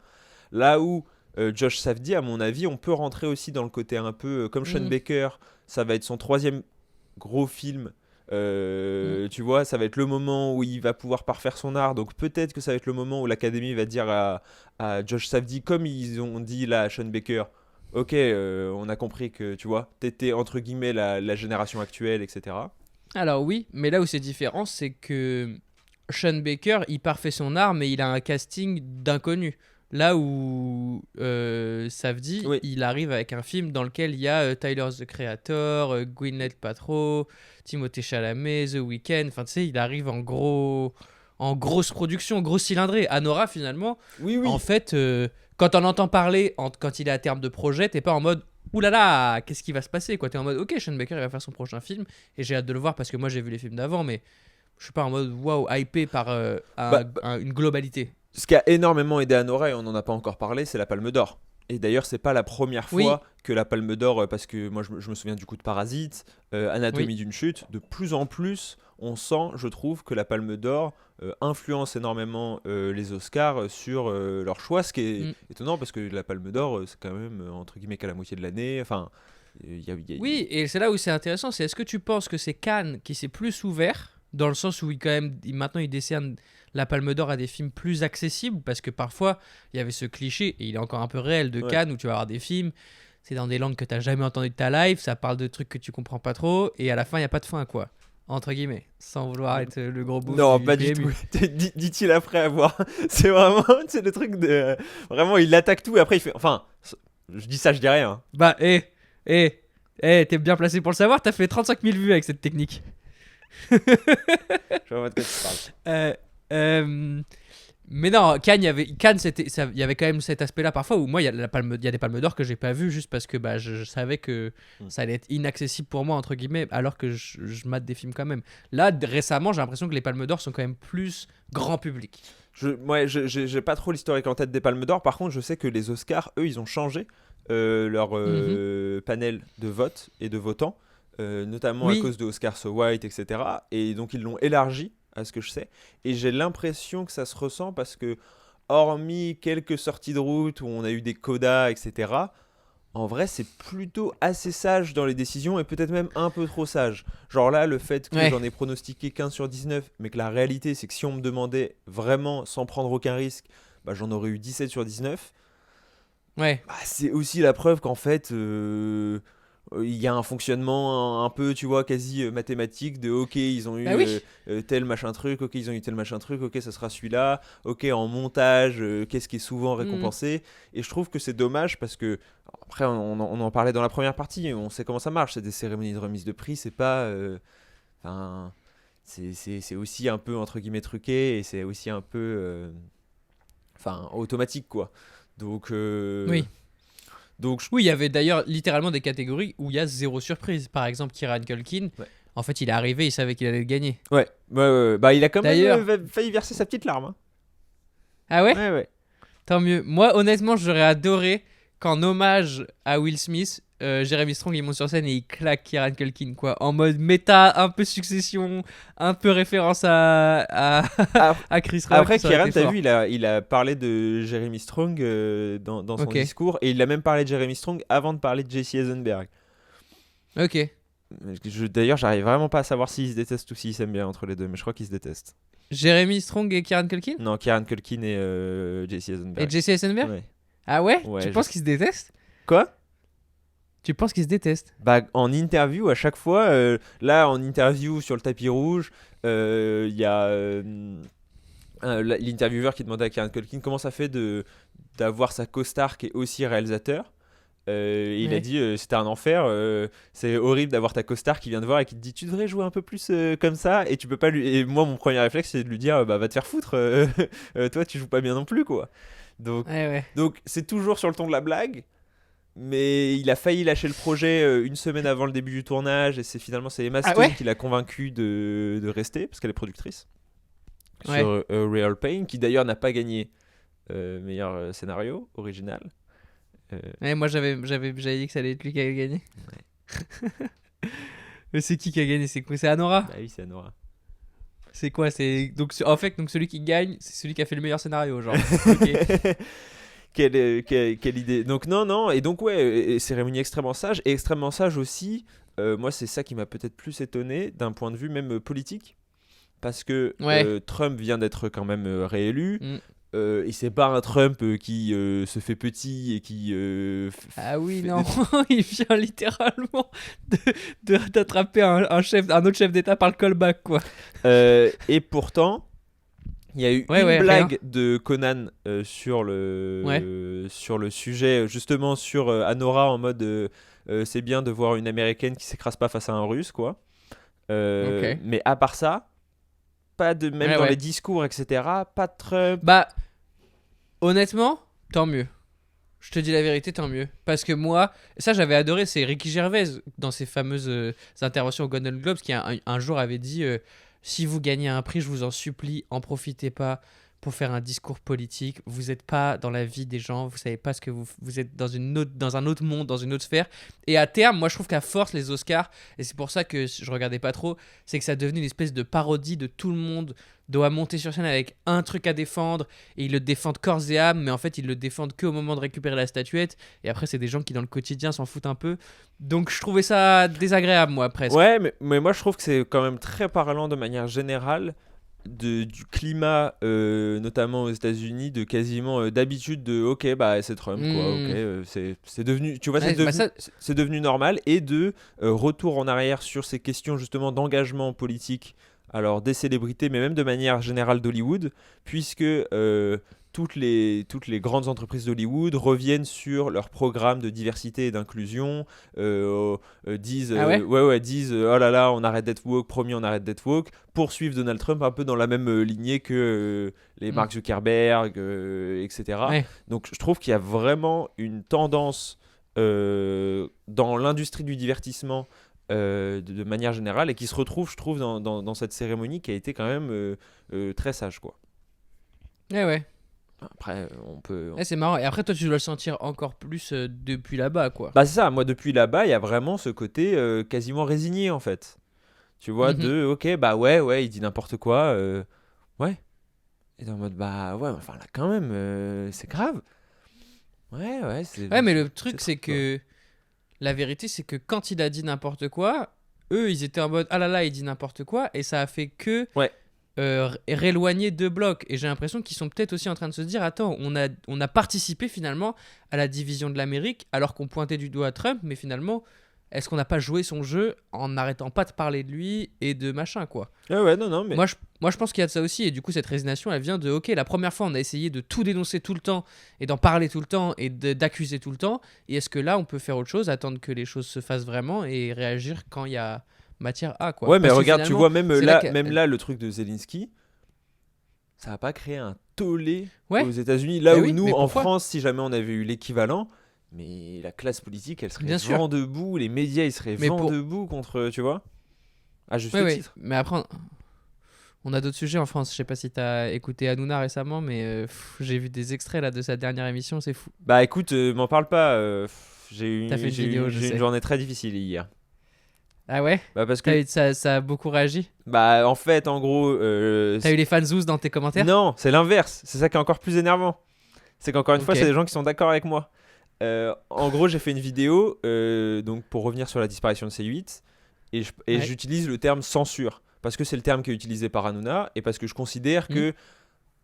Là où Josh Safdie, à mon avis, on peut rentrer aussi dans le côté un peu comme Sean Baker, ça va être son 3e gros film. Tu vois, ça va être le moment où il va pouvoir parfaire son art, donc peut-être que ça va être le moment où l'Académie va dire à Josh Safdie, comme ils ont dit là à Sean Baker, ok, on a compris que tu vois, t'étais entre guillemets la génération actuelle, etc. Alors oui, mais là où c'est différent, c'est que Sean Baker, il parfait son art, mais il a un casting d'inconnu. Là où Safdie, il arrive avec un film dans lequel il y a Tyler the Creator, Gwyneth Paltrow, Timothée Chalamet, The Weeknd. Enfin, tu sais, il arrive en grosse production, gros cylindré. Anora, finalement, en fait, quand on entend parler, quand il est à terme de projet, t'es pas en mode oulala, qu'est-ce qui va se passer, quoi. T'es en mode ok, Sean Baker, il va faire son prochain film, et j'ai hâte de le voir parce que moi j'ai vu les films d'avant, mais je suis pas en mode waouh, hypé par une globalité. Ce qui a énormément aidé Anora, et on n'en a pas encore parlé, c'est la Palme d'Or. Et d'ailleurs, c'est pas la première fois que la Palme d'Or, parce que moi je me souviens du coup de Parasite, Anatomie d'une chute, de plus en plus, on sent, je trouve, que la Palme d'Or influence énormément les Oscars sur leur choix, ce qui est étonnant parce que la Palme d'Or, c'est quand même entre guillemets qu'à la moitié de l'année. Enfin, oui, et c'est là où c'est intéressant, c'est est-ce que tu penses que c'est Cannes qui s'est plus ouvert, dans le sens où maintenant il décerne la Palme d'Or à des films plus accessibles, parce que parfois il y avait ce cliché, et il est encore un peu réel, de Cannes, où tu vas avoir des films, c'est dans des langues que tu n'as jamais entendues de ta life, ça parle de trucs que tu comprends pas trop, et à la fin il n'y a pas de fin, quoi. Entre guillemets, sans vouloir être le gros bouffe. Non, pas du tout. Dit-il après avoir. C'est vraiment le truc de. Vraiment, il attaque tout et après il fait. Enfin, je dis ça, je dis rien. Bah, t'es bien placé pour le savoir, t'as fait 35 000 vues avec cette technique. Je vois de quoi tu parles. Mais non, Cannes, il y avait quand même cet aspect-là parfois où moi, il y a des palmes d'or que j'ai pas vu juste parce que bah, je savais que ça allait être inaccessible pour moi, entre guillemets, alors que je mate des films quand même. Là, récemment, j'ai l'impression que les palmes d'or sont quand même plus grand public. J'ai pas trop l'historique en tête des palmes d'or. Par contre, je sais que les Oscars, eux, ils ont changé leur panel de vote et de votants, notamment à cause de Oscar So White, etc. Et donc, ils l'ont élargi, à ce que je sais. Et j'ai l'impression que ça se ressent parce que, hormis quelques sorties de route où on a eu des codas, etc., en vrai, c'est plutôt assez sage dans les décisions et peut-être même un peu trop sage. Genre là, le fait que j'en ai pronostiqué 15 sur 19, mais que la réalité, c'est que si on me demandait vraiment sans prendre aucun risque, bah, j'en aurais eu 17 sur 19. Ouais. Bah, c'est aussi la preuve qu'en fait, il y a un fonctionnement un peu, tu vois, quasi mathématique de ok, ils ont eu tel machin truc, ok, ils ont eu tel machin truc, ok, ça sera celui-là, ok, en montage, qu'est-ce qui est souvent récompensé. Et je trouve que c'est dommage parce que, après, on en parlait dans la première partie, on sait comment ça marche, c'est des cérémonies de remise de prix, c'est pas. C'est aussi un peu entre guillemets truqué et c'est aussi un peu. Automatique, quoi. Donc. Oui, il y avait d'ailleurs littéralement des catégories où il y a zéro surprise. Par exemple, Kieran Culkin, en fait, il est arrivé, il savait qu'il allait le gagner. Ouais. Bah, il a quand même failli verser sa petite larme. Hein. Ah ouais? Ouais. Tant mieux. Moi, honnêtement, j'aurais adoré qu'en hommage à Will Smith, Jeremy Strong il monte sur scène et il claque Kieran Culkin, quoi. En mode méta, un peu Succession, un peu référence à Chris Rock. Après, Kieran, t'as vu, il a parlé de Jeremy Strong dans son discours et il a même parlé de Jeremy Strong avant de parler de Jesse Eisenberg. Ok. D'ailleurs, j'arrive vraiment pas à savoir s'ils se détestent ou s'ils s'aiment bien entre les deux, mais je crois qu'ils se détestent. Jeremy Strong et Kieran Culkin? Non, Kieran Culkin et Jesse Eisenberg. Et Jesse Eisenberg? Ouais. Ah ouais, tu penses qu'ils se détestent? Quoi? Tu penses qu'ils se détestent? Bah, en interview, à chaque fois, là, en interview sur le tapis rouge, il y a l'intervieweur qui demandait à Kieran Culkin comment ça fait d'avoir sa co-star qui est aussi réalisateur. Il a dit c'était un enfer, c'est horrible d'avoir ta co-star qui vient te voir et qui te dit tu devrais jouer un peu plus comme ça et tu peux pas lui. Et moi, mon premier réflexe, c'est de lui dire bah va te faire foutre, toi tu joues pas bien non plus, quoi. Donc c'est toujours sur le ton de la blague. Mais il a failli lâcher le projet une semaine avant le début du tournage et c'est Emma Stone qui l'a convaincu de rester parce qu'elle est productrice sur Real Pain, qui d'ailleurs n'a pas gagné meilleur scénario original. Moi j'avais dit que ça allait être lui qui allait gagner. Mais c'est qui a gagné? C'est quoi? C'est Anora? Bah oui, c'est Anora. C'est quoi? Donc celui qui gagne, c'est celui qui a fait le meilleur scénario, genre. Okay. Quelle idée. Donc non, et donc cérémonie extrêmement sage, et extrêmement sage aussi, moi c'est ça qui m'a peut-être plus étonné d'un point de vue même politique, parce que Trump vient d'être quand même réélu, et c'est pas un Trump qui se fait petit et qui... ah oui, non, il vient littéralement d'attraper un autre chef d'État par le callback, quoi. Et pourtant... Il y a eu une blague de Conan sur le sujet, justement sur Anora, en mode c'est bien de voir une américaine qui s'écrase pas face à un russe, quoi. Mais à part ça, pas de même dans les discours, etc. Pas de Trump. Bah, honnêtement, tant mieux. Je te dis la vérité, tant mieux. Parce que moi, ça j'avais adoré, c'est Ricky Gervais dans ses fameuses interventions au Golden Globes qui un jour avait dit si vous gagnez un prix, je vous en supplie, en profitez pas pour faire un discours politique. Vous n'êtes pas dans la vie des gens, vous savez pas ce que vous êtes dans un autre monde, dans une autre sphère. Et à terme, moi je trouve qu'à force, les Oscars, et c'est pour ça que je regardais pas trop, c'est que ça a devenu une espèce de parodie de tout le monde doit monter sur scène avec un truc à défendre et ils le défendent corps et âme, mais en fait ils le défendent qu'au moment de récupérer la statuette, et après c'est des gens qui dans le quotidien s'en foutent un peu. Donc je trouvais ça désagréable, moi, presque. Ouais, mais moi je trouve que c'est quand même très parlant de manière générale du climat, notamment aux États-Unis, de quasiment d'habitude de ok, bah c'est Trump, quoi, ok, c'est devenu, tu vois, c'est devenu normal, et de retour en arrière sur ces questions justement d'engagement politique, alors des célébrités, mais même de manière générale d'Hollywood, puisque toutes les grandes entreprises d'Hollywood reviennent sur leur programme de diversité et d'inclusion, disent, Ah ouais disent oh là là, on arrête d'être woke, promis, on arrête d'être woke, poursuivent Donald Trump un peu dans la même lignée que les Mark Zuckerberg, etc. Ouais. Donc je trouve qu'il y a vraiment une tendance dans l'industrie du divertissement de manière générale et qui se retrouve, je trouve, dans cette cérémonie qui a été quand même très sage, quoi. Ouais. Après, on peut... Ouais, c'est marrant. Et après, toi, tu dois le sentir encore plus depuis là-bas, quoi. Bah c'est ça, moi depuis là-bas, il y a vraiment ce côté quasiment résigné, en fait. Tu vois, de, ok, bah ouais, il dit n'importe quoi, ouais. Et en mode, bah ouais, enfin là, quand même, c'est grave. Ouais, c'est... Ouais, mais le truc, c'est trop, que la vérité, c'est que quand il a dit n'importe quoi, eux, ils étaient en mode ah là là, il dit n'importe quoi, et ça a fait que Ouais. rééloigner deux blocs. Et j'ai l'impression qu'ils sont peut-être aussi en train de se dire attends, on a participé finalement à la division de l'Amérique alors qu'on pointait du doigt à Trump, mais finalement, est-ce qu'on n'a pas joué son jeu en n'arrêtant pas de parler de lui et de machin, quoi. Ouais, non, mais... Moi, je pense qu'il y a de ça aussi, et du coup, cette résignation, elle vient de ok, la première fois, on a essayé de tout dénoncer tout le temps, et d'en parler tout le temps, et d'accuser tout le temps, et est-ce que là, on peut faire autre chose, attendre que les choses se fassent vraiment, et réagir quand il y a matière à, quoi. Ouais, mais Parce que regarde, tu finalement, vois, même c'est là, que- même là, le truc de Zelensky, ça n'a pas créé un tollé Ouais. aux États-Unis. Là Mais où oui, nous, mais en pourquoi France, si jamais on avait eu l'équivalent, mais la classe politique, elle serait Bien sûr. vent debout, les médias, ils seraient Mais vent pour- debout contre, tu vois, à juste Ouais, titre. mais après, on a d'autres sujets en France. Je sais pas si t'as écouté Hanouna récemment, mais j'ai vu des extraits là de sa dernière émission, c'est fou. Bah écoute, m'en parle pas. T'as fait une vidéo, je j'ai sais. une journée très difficile hier. Ah ouais. Bah parce que, Ça a beaucoup réagi. bah en fait, en gros, T'as eu les fanzous dans tes commentaires. non, c'est l'inverse. C'est ça qui est encore plus énervant. C'est qu'encore une fois, Ok. c'est des gens qui sont d'accord avec moi. En gros, j'ai fait une vidéo donc pour revenir sur la disparition de C8 et Ouais. j'utilise le terme censure parce que c'est le terme qui est utilisé par Hanouna et parce que je considère que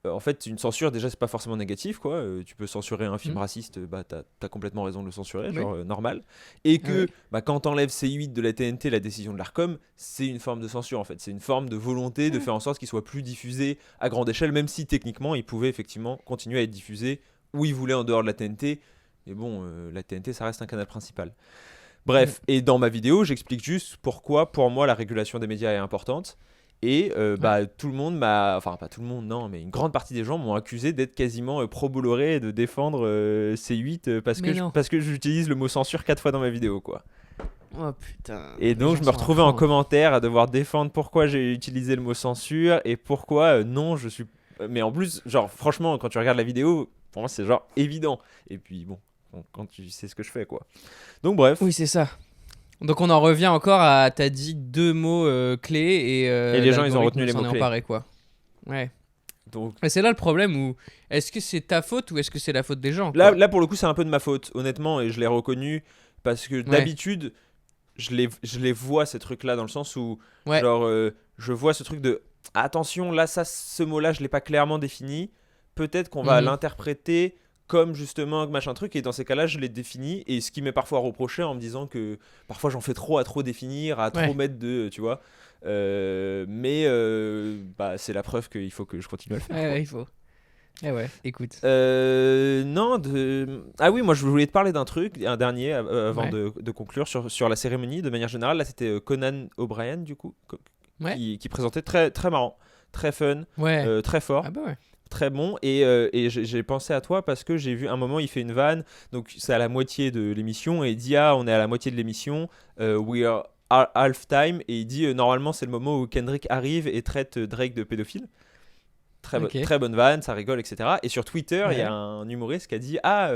en fait, une censure, déjà, c'est pas forcément négatif, quoi. Tu peux censurer un film raciste, bah, t'as complètement raison de le censurer, Oui. genre normal. Et que, oui. bah, quand t'enlèves C8 de la TNT, la décision de l'Arcom, c'est une forme de censure, en fait. C'est une forme de volonté de faire en sorte qu'il soit plus diffusé à grande échelle, même si techniquement, il pouvait effectivement continuer à être diffusé où il voulait en dehors de la TNT. Mais bon, la TNT, ça reste un canal principal. Bref, et dans ma vidéo, j'explique juste pourquoi, pour moi, la régulation des médias est importante. Et bah, tout le monde m'a... Enfin, pas tout le monde, non, mais une grande partie des gens m'ont accusé d'être quasiment pro-Bolloré et de défendre C8 parce Mais non. que j'utilise le mot censure 4 fois dans ma vidéo, quoi. Oh putain. Et donc, je me retrouvais en commentaire à devoir défendre pourquoi j'ai utilisé le mot censure et pourquoi non, je suis... Mais en plus, genre, franchement, quand tu regardes la vidéo, pour moi, c'est genre évident. Et puis, bon, quand tu sais ce que je fais, quoi. Donc, bref. Oui, c'est ça. Donc on en revient encore à t'as dit deux mots clés et les gens, ils ont l'algorithme retenu les s'en est mots-clés. emparé, quoi. Ouais. Donc, Et c'est là le problème où est-ce que c'est ta faute ou est-ce que c'est la faute des gens, quoi. là, pour le coup, c'est un peu de ma faute, honnêtement, et je l'ai reconnu parce que d'habitude, je les vois, ces trucs-là, dans le sens où, Ouais. genre, je vois ce truc de attention, là, ce mot-là, je l'ai pas clairement défini. Peut-être qu'on va l'interpréter comme justement machin truc, et dans ces cas-là, je l'ai défini. Et ce qui m'est parfois reproché en me disant que parfois j'en fais trop à trop définir, à trop mettre de, tu vois. Mais bah, c'est la preuve qu'il faut que je continue à le faire. quoi. Ouais, il faut. Eh ouais, écoute. Non, ah oui, moi je voulais te parler d'un truc, un dernier avant Ouais. de conclure sur la cérémonie de manière générale. Là, c'était Conan O'Brien, du coup, Ouais. qui présentait très, très marrant, très fun, Ouais. très fort, Ah bah ouais. très bon. Et j'ai pensé à toi parce que j'ai vu un moment, il fait une vanne, donc c'est à la moitié de l'émission, et il dit ah, on est à la moitié de l'émission, we are half time, et il dit normalement c'est le moment où Kendrick arrive et traite Drake de pédophile. Ok. Très bonne vanne, ça rigole, etc. Et sur Twitter, il y a Ouais. un humoriste qui a dit ah,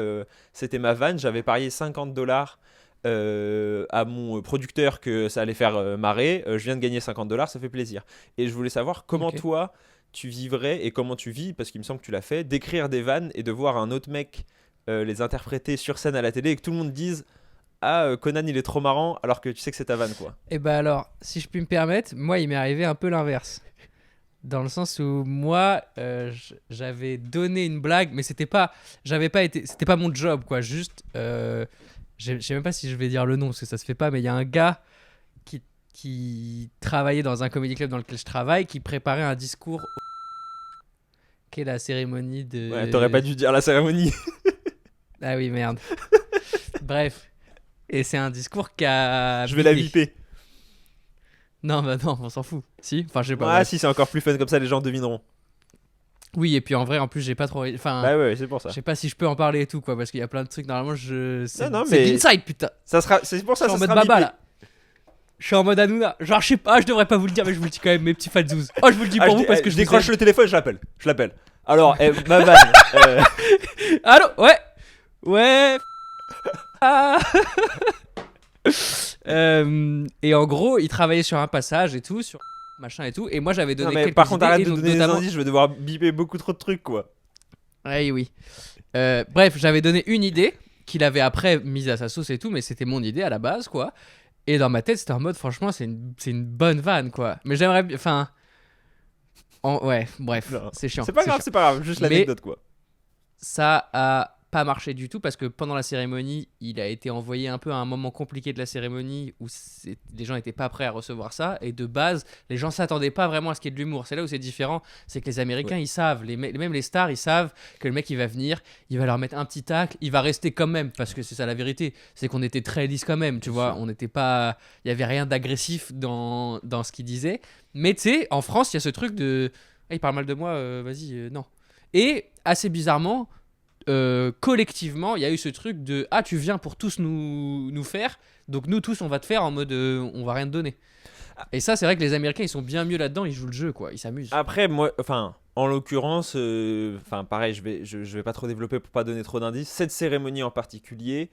c'était ma vanne, j'avais parié $50 à mon producteur que ça allait faire marrer, je viens de gagner $50, ça fait plaisir. Et je voulais savoir comment Ok. toi tu vivrais et comment tu vis, parce qu'il me semble que tu l'as fait, d'écrire des vannes et de voir un autre mec les interpréter sur scène à la télé et que tout le monde dise ah, Conan il est trop marrant alors que tu sais que c'est ta vanne, quoi. Et bah alors, si je puis me permettre, moi il m'est arrivé un peu l'inverse. Dans le sens où moi, j'avais donné une blague, mais c'était pas mon job, quoi. Juste, je sais même pas si je vais dire le nom parce que ça se fait pas, mais il y a un gars qui travaillait dans un comedy club dans lequel je travaille, qui préparait un discours qu'est la cérémonie de. Ouais, t'aurais pas dû dire la cérémonie. Ah oui, merde. Bref. Et c'est un discours qui a. Je vais la vidé. viper. Non, bah non, on s'en fout. Si. Enfin, je sais pas. Ah bref. si, c'est encore plus fun comme ça, les gens devineront. Oui, et puis en vrai, en plus, j'ai pas trop. Enfin. Bah ouais, c'est pour ça. Je sais pas si je peux en parler et tout, quoi, parce qu'il y a plein de trucs. Normalement, c'est Non, c'est mais- de l'inside, putain. C'est pour ça Je suis ça en mode sera baba bipé. là. Je suis en mode Hanouna. Genre, je sais pas, je devrais pas vous le dire, mais je vous le dis quand même, mes petits falzouz. Oh, je vous le dis pour vous parce que je je décroche vous le téléphone, je l'appelle. Alors, ma vanne. aime. Allô. Ouais. Ouais. Ah. Et en gros, il travaillait sur un passage et tout, sur machin et tout. Et moi, j'avais donné Non, mais quelques par contre, idées, arrête et de donc, donner des notamment. indices, je vais devoir biper beaucoup trop de trucs, quoi. Ouais, oui. Bref, j'avais donné une idée qu'il avait après mise à sa sauce et tout, mais c'était mon idée à la base, quoi. Et dans ma tête, c'était en mode, franchement, c'est une bonne vanne, quoi. Mais j'aimerais bien. Enfin. Ouais, bref, Non. c'est chiant. C'est pas c'est grave, chiant. c'est pas grave, juste Mais- l'anecdote, quoi. Ça a pas marché du tout parce que pendant la cérémonie, il a été envoyé un peu à un moment compliqué de la cérémonie où les gens n'étaient pas prêts à recevoir ça. Et de base, les gens s'attendaient pas vraiment à ce qu'il y ait de l'humour. C'est là où c'est différent. C'est que les Américains, ils savent, même les stars, ils savent que le mec, il va venir, il va leur mettre un petit tacle, il va rester quand même. Parce que c'est ça la vérité. C'est qu'on était très lisse quand même, tu vois. sûr. On n'était pas. Il y avait rien d'agressif dans ce qu'il disait. Mais tu sais, en France, il y a ce truc de. Ah, il parle mal de moi, vas-y, non. Et assez bizarrement, collectivement, il y a eu ce truc de ah, tu viens pour tous nous faire, donc nous tous on va te faire en mode on va rien te donner. Et ça, c'est vrai que les Américains ils sont bien mieux là-dedans, ils jouent le jeu quoi, ils s'amusent. Après, moi, enfin, en l'occurrence, enfin, pareil, je vais pas trop développer pour pas donner trop d'indices. Cette cérémonie en particulier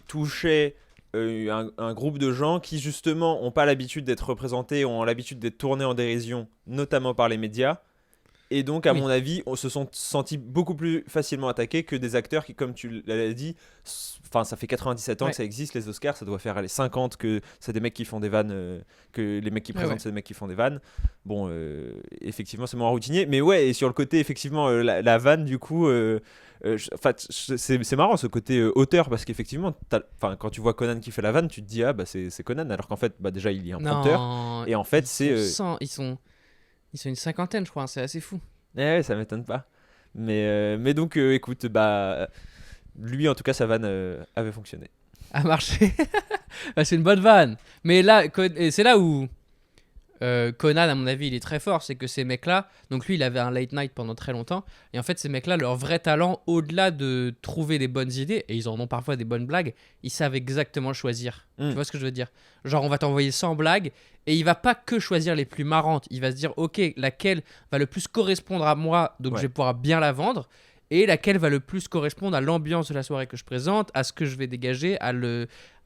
touchait un groupe de gens qui justement ont pas l'habitude d'être représentés, ont l'habitude d'être tournés en dérision, notamment par les médias. Et donc, à Oui. mon avis, on se sont sentis beaucoup plus facilement attaqués que des acteurs qui, comme tu l'as dit, enfin, ça fait 97 ans Ouais. que ça existe, les Oscars, ça doit faire aller 50 que c'est des mecs qui font des vannes, que les mecs qui présentent, ouais. c'est des mecs qui font des vannes. Bon, effectivement, c'est moins routinier. Mais ouais, et sur le côté, effectivement, la vanne, du coup, c'est marrant ce côté auteur, parce qu'effectivement, quand tu vois Conan qui fait la vanne, tu te dis, ah, bah, c'est Conan, alors qu'en fait, bah, déjà, il est un prompteur. Non, Et en fait, c'est. ils sont une cinquantaine, je crois, hein, c'est assez fou. Ouais, ça m'étonne pas. Mais donc, écoute, bah, lui, en tout cas, sa vanne avait fonctionné. A marché. Bah, c'est une bonne vanne. Mais là, et c'est là où Conan, à mon avis, il est très fort. C'est que ces mecs-là, donc lui, il avait un late night pendant très longtemps. Et en fait, ces mecs-là, leur vrai talent, au-delà de trouver des bonnes idées, et ils en ont parfois des bonnes blagues, ils savent exactement choisir. Mm. Tu vois ce que je veux dire? Genre, on va t'envoyer 100 blagues, et il va pas que choisir les plus marrantes. Il va se dire, ok, laquelle va le plus correspondre à moi, donc Ouais. je vais pouvoir bien la vendre. Et laquelle va le plus correspondre à l'ambiance de la soirée que je présente, à ce que je vais dégager,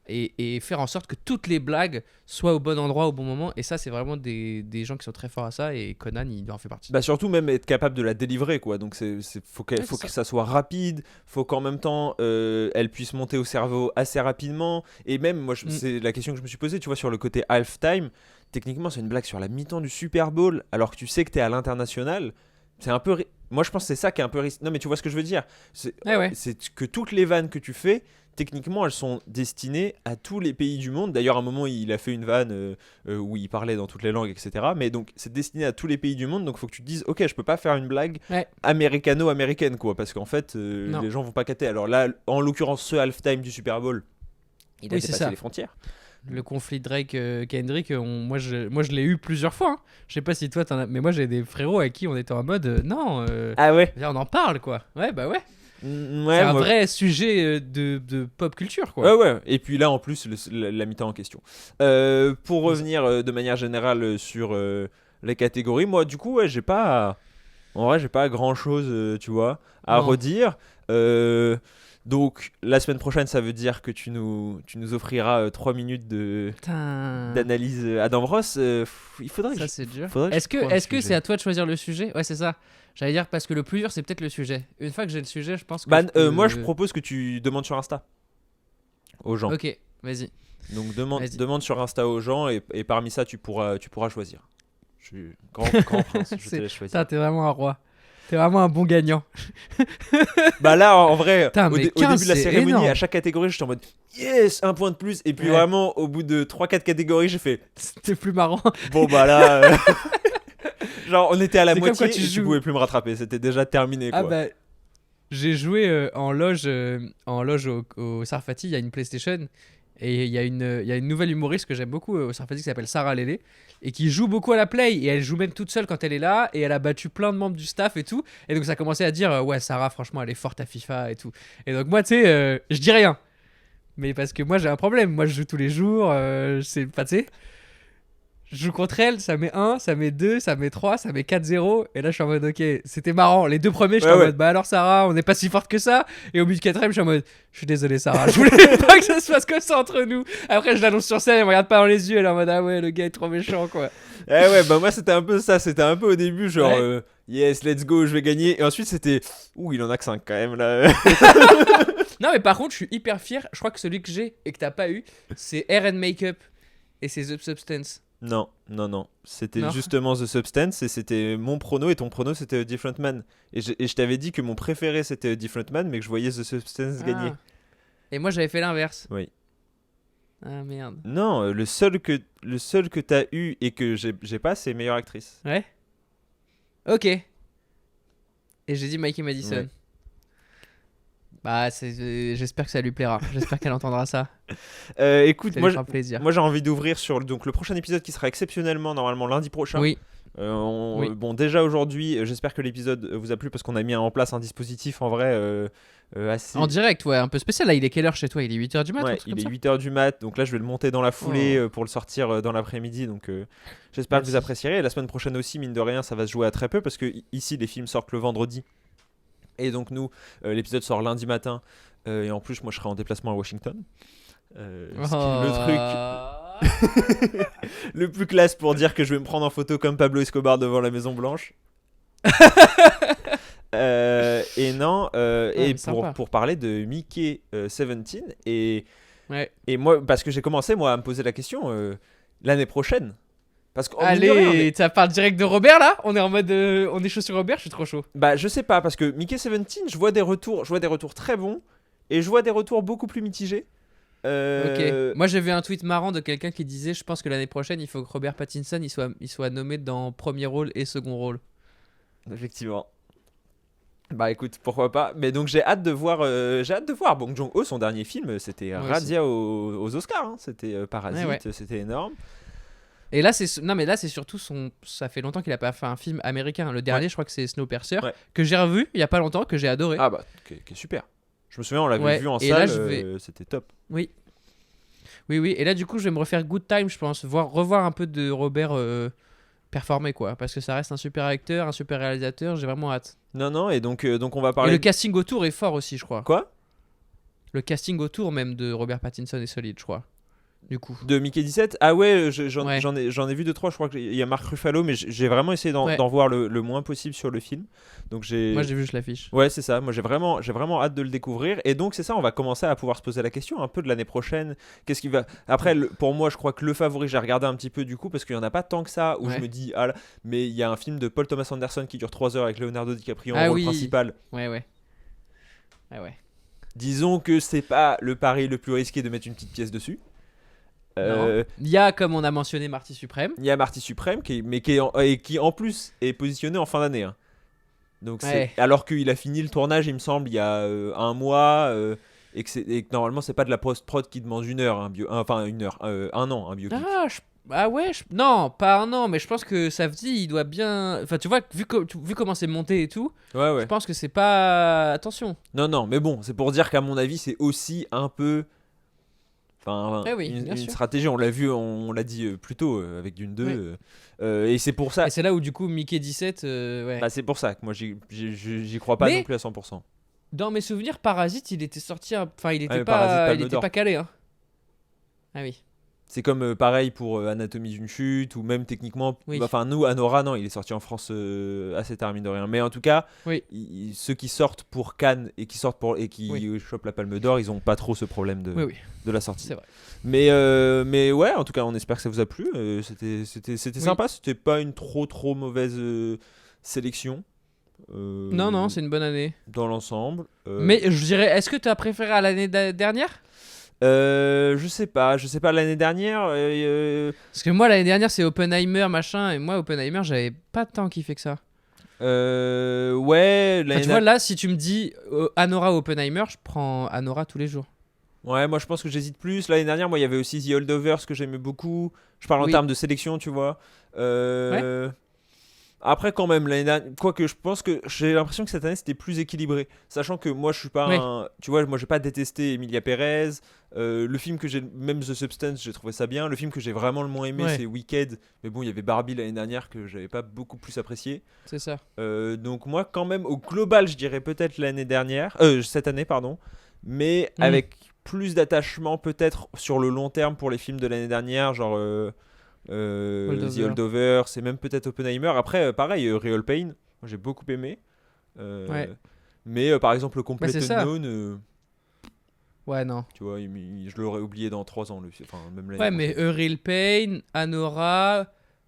et faire en sorte que toutes les blagues soient au bon endroit au bon moment. Et ça, c'est vraiment des gens qui sont très forts à ça, et Conan, il en fait partie. Bah, surtout, même être capable de la délivrer, quoi. Donc, faut Ouais, faut c'est que ça. ça soit rapide, faut qu'en même temps, elle puisse monter au cerveau assez rapidement. Et même, moi, c'est la question que je me suis posée, tu vois, sur le côté halftime. Techniquement, c'est une blague sur la mi-temps du Super Bowl, alors que tu sais que t'es à l'international. C'est un peu. Moi, je pense que c'est ça qui est un peu risqué. Non, mais tu vois ce que je veux dire. Ouais. C'est que toutes les vannes que tu fais, techniquement, elles sont destinées à tous les pays du monde. D'ailleurs, à un moment, il a fait une vanne où il parlait dans toutes les langues, etc. Mais donc, c'est destiné à tous les pays du monde. Donc, il faut que tu te dises, ok, je peux pas faire une blague Ouais. américano-américaine, quoi. Parce qu'en fait, Non. les gens vont pas capter. Alors là, en l'occurrence, ce halftime du Super Bowl, il a Oui, c'est dépassé ça. les frontières. Le conflit Drake-Kendrick, moi je l'ai eu plusieurs fois. Hein. Je sais pas si toi t'en as, mais moi j'ai des frérots avec qui on était en mode non, Ah ouais. on en parle quoi. Ouais, bah ouais. Ouais, C'est un moi- vrai sujet de pop culture quoi. Ouais, ouais. Et puis là, en plus, la mi-temps en question. Pour revenir de manière générale sur les catégories, moi, du coup, ouais, j'ai pas. En vrai, j'ai pas grand chose, tu vois, à Non. redire. Donc, la semaine prochaine, ça veut dire que tu nous offriras 3 minutes Putain. d'analyse Adam Ross. Il faudrait que Ça je- c'est dur. faudrait que Est-ce je que trouve un est-ce que sujet. c'est à toi de choisir le sujet? Ouais, c'est ça. J'allais dire parce que le plus dur c'est peut-être le sujet. Une fois que j'ai le sujet, je pense que Bah, je peux- moi, je propose que tu demandes sur Insta aux gens. Ok, vas-y. Donc, Vas-y. demande sur Insta aux gens et parmi ça, tu pourras choisir. Je suis grand prince, je te C'est- laisse choisir. Putain, t'es vraiment un roi. T'es vraiment un bon gagnant. Bah là, en vrai, Putain, au mais début 15, de la c'est cérémonie, énorme. à chaque catégorie, j'étais en mode yes, un point de plus. Et puis Ouais. vraiment, au bout de 3-4 catégories, j'ai fait C'était plus marrant. bon, bah là, Genre, on était à la C'est comme moitié quand tu et tu joues. pouvais plus me rattraper. C'était déjà terminé, quoi. Ah bah, j'ai joué en loge au Sarfati, il y a une PlayStation. Et il y a une nouvelle humoriste que j'aime beaucoup au Sarfati qui s'appelle Sarah Lélé. Et qui joue beaucoup à la play. Et elle joue même toute seule quand elle est là. Et elle a battu plein de membres du staff et tout. Et donc ça a commencé à dire ouais, Sarah, franchement, elle est forte à FIFA et tout. Et donc moi, tu sais, je dis rien. Mais parce que moi, j'ai un problème. Moi, je joue tous les jours. C'est pas, tu sais. Je joue contre elle, ça met 1, ça met 2, ça met 3, ça met 4-0. Et là, je suis en mode, ok, c'était marrant. Les deux premiers, j'étais en Ouais. mode, bah alors, Sarah, on n'est pas si forte que ça. Et au bout du quatrième, je suis en mode, je suis désolé, Sarah, je voulais pas que ça se passe comme ça entre nous. Après, je l'annonce sur scène, elle me regarde pas dans les yeux, elle est en mode, ah ouais, le gars est trop méchant, quoi. Eh ouais, bah moi c'était un peu ça, c'était un peu au début genre Ouais. yes, let's go, je vais gagner. Et ensuite c'était ouh, il en a que 5 quand même là. Non, mais par contre, je suis hyper fier. Je crois que celui que j'ai et que t'as pas eu, c'est Hair and Makeup. Et c'est The Substance. Non, non, non, c'était Non. justement The Substance et c'était mon prono et ton prono c'était Different Man. Et je t'avais dit que mon préféré c'était Different Man mais que je voyais The Substance gagner. Ah. Et moi, j'avais fait l'inverse. Oui. Ah merde. Non, le seul que t'as eu et que j'ai pas c'est meilleure actrice. Ouais. Ok. Et j'ai dit Mikey Madison. Ouais. Bah, j'espère que ça lui plaira. J'espère qu'elle entendra ça. Écoute, Ça moi lui fera plaisir. moi j'ai envie d'ouvrir sur donc le prochain épisode qui sera exceptionnellement normalement lundi prochain. Oui. Oui. Bon, déjà aujourd'hui, j'espère que l'épisode vous a plu parce qu'on a mis en place un dispositif en vrai assez. En direct, ouais, un peu spécial. Là, il est quelle heure chez toi? Il est 8h du matin, Ouais, il est 8h du mat, donc là je vais le monter dans la foulée pour le sortir dans l'après-midi. Donc j'espère que vous Merci. apprécierez. Et la semaine prochaine aussi, mine de rien, ça va se jouer à très peu parce que ici les films sortent le vendredi. Et donc nous, l'épisode sort lundi matin. Et en plus, moi je serai en déplacement à Washington. Ce qui est le truc le plus classe pour dire que je vais me prendre en photo comme Pablo Escobar devant la Maison Blanche. Et non, et mais sympa. pour parler de Mickey 17 Ouais. et moi parce que j'ai commencé moi à me poser la question l'année prochaine parce qu'en mine de rien, Allez, tu parles direct de Robert là? On est en mode. On est chaud sur Robert, je suis trop chaud. bah je sais pas parce que Mickey 17 je vois des retours très bons et je vois des retours beaucoup plus mitigés. Ok. Moi, j'ai vu un tweet marrant de quelqu'un qui disait je pense que l'année prochaine, il faut que Robert Pattinson il soit nommé dans premier rôle et second rôle. Effectivement. Bah écoute, pourquoi pas. Mais donc j'ai hâte de voir Bong Joon-ho, son dernier film, c'était Moi Razzia aux Oscars, hein. C'était Parasite, Ouais. c'était énorme. Et là, non, mais là, c'est surtout ça fait longtemps qu'il a pas fait un film américain. Le dernier, je crois que c'est Snowpiercer, Ouais. que j'ai revu il y a pas longtemps, que j'ai adoré. Ah bah, qui est super. Je me souviens, on l'avait Ouais, vu en et là, salle, je vais- c'était top. Oui. Oui. Et là, du coup, je vais me refaire Good Time, je pense. Revoir un peu de Robert performer, quoi. Parce que ça reste un super acteur, un super réalisateur. J'ai vraiment hâte. Non, et donc on va Et parler. le casting autour est fort aussi, je crois. Quoi Le casting autour, même, de Robert Pattinson est solide, je crois. Du coup. De Mickey 17. Ah ouais, j'en Ouais. ai vu 2-3, je crois qu'il y a Mark Ruffalo, mais j'ai vraiment essayé Ouais. d'en voir le moins possible sur le film. Donc j'ai. Moi, j'ai vu juste l'affiche. Ouais, c'est ça. Moi, j'ai vraiment hâte de le découvrir. Et donc, c'est ça, on va commencer à pouvoir se poser la question un peu de l'année prochaine. Qu'est-ce qui va. Après, pour moi, je crois que le favori, j'ai regardé un petit peu du coup, parce qu'il n'y en a pas tant que ça, où Ouais. je me dis, ah là, mais il y a un film de Paul Thomas Anderson qui dure 3 heures avec Leonardo DiCaprio en Ah rôle oui. principal. Ouais. Ah ouais. Disons que c'est pas le pari le plus risqué de mettre une petite pièce dessus. Non. Il y a, comme on a mentionné, Marty Suprême. Il y a Marty Suprême, qui en plus est positionné en fin d'année. Hein. Donc Ouais. alors qu'il a fini le tournage, il me semble, il y a un mois, et que normalement c'est pas de la post-prod qui demande une heure, un an, un biopic. Ah ouais, non, pas un an, mais je pense que ça dit, il doit bien. Enfin, tu vois, vu comment c'est monté et tout, Ouais. je pense que c'est pas. Attention. Non, mais bon, c'est pour dire qu'à mon avis, c'est aussi un peu. Eh oui, bien une sûr. stratégie, on l'a dit plus tôt avec Dune 2. Et c'est pour ça. Et c'est là où, du coup, Mickey 17, ouais. Bah, c'est pour ça que moi j'y crois pas Mais- non plus à 100%. Dans mes souvenirs, Parasite, il était sorti. Enfin, il était mais Parasite, pas. Palme Il était d'Or. pas calé, hein. Ah oui. C'est comme pareil pour Anatomie d'une chute, ou même techniquement. Oui. Enfin, nous, Anora, non, il est sorti en France assez tard, mine de rien. Mais en tout cas, Oui. ceux qui sortent pour Cannes et qui chopent la Palme d'Or, ils ont pas trop ce problème Oui. de la sortie. C'est vrai. Mais ouais, en tout cas, on espère que ça vous a plu. C'était Oui. sympa, c'était pas une trop mauvaise sélection. Non, c'est une bonne année. Dans l'ensemble. Mais je dirais, est-ce que tu as préféré à l'année dernière? Je sais pas l'année dernière. Parce que moi, l'année dernière, c'est Oppenheimer, machin, et moi, Oppenheimer, j'avais pas tant kiffé que ça. Ouais, Enfin, tu vois, là, si tu me dis Anora ou Oppenheimer, je prends Anora tous les jours. Ouais, moi je pense que j'hésite plus. L'année dernière, moi il y avait aussi The Holdovers que j'aimais beaucoup. Je parle en Oui. termes de sélection, tu vois. Après, quand même, l'année dernière, quoique je pense que j'ai l'impression que cette année c'était plus équilibré. Sachant que moi je suis pas Oui. Tu vois, moi j'ai pas détesté Emilia Pérez. Le film que j'ai. Même The Substance, j'ai trouvé ça bien. Le film que j'ai vraiment le moins aimé, Ouais. c'est Wicked. Mais bon, il y avait Barbie l'année dernière que j'avais pas beaucoup plus apprécié. C'est ça. Donc moi quand même au global je dirais peut-être cette année pardon, mais Mm. avec plus d'attachement peut-être sur le long terme pour les films de l'année dernière, genre The Holdover. Holdovers, c'est même peut-être Oppenheimer. Après pareil, Real Pain, moi j'ai beaucoup aimé. Ouais. Mais par exemple le Complete c'est ça. Unknown, Ouais, non. tu vois, je l'aurais oublié dans 3 ans, enfin même l'année Ouais, mais prochaine. Real Pain, Anora,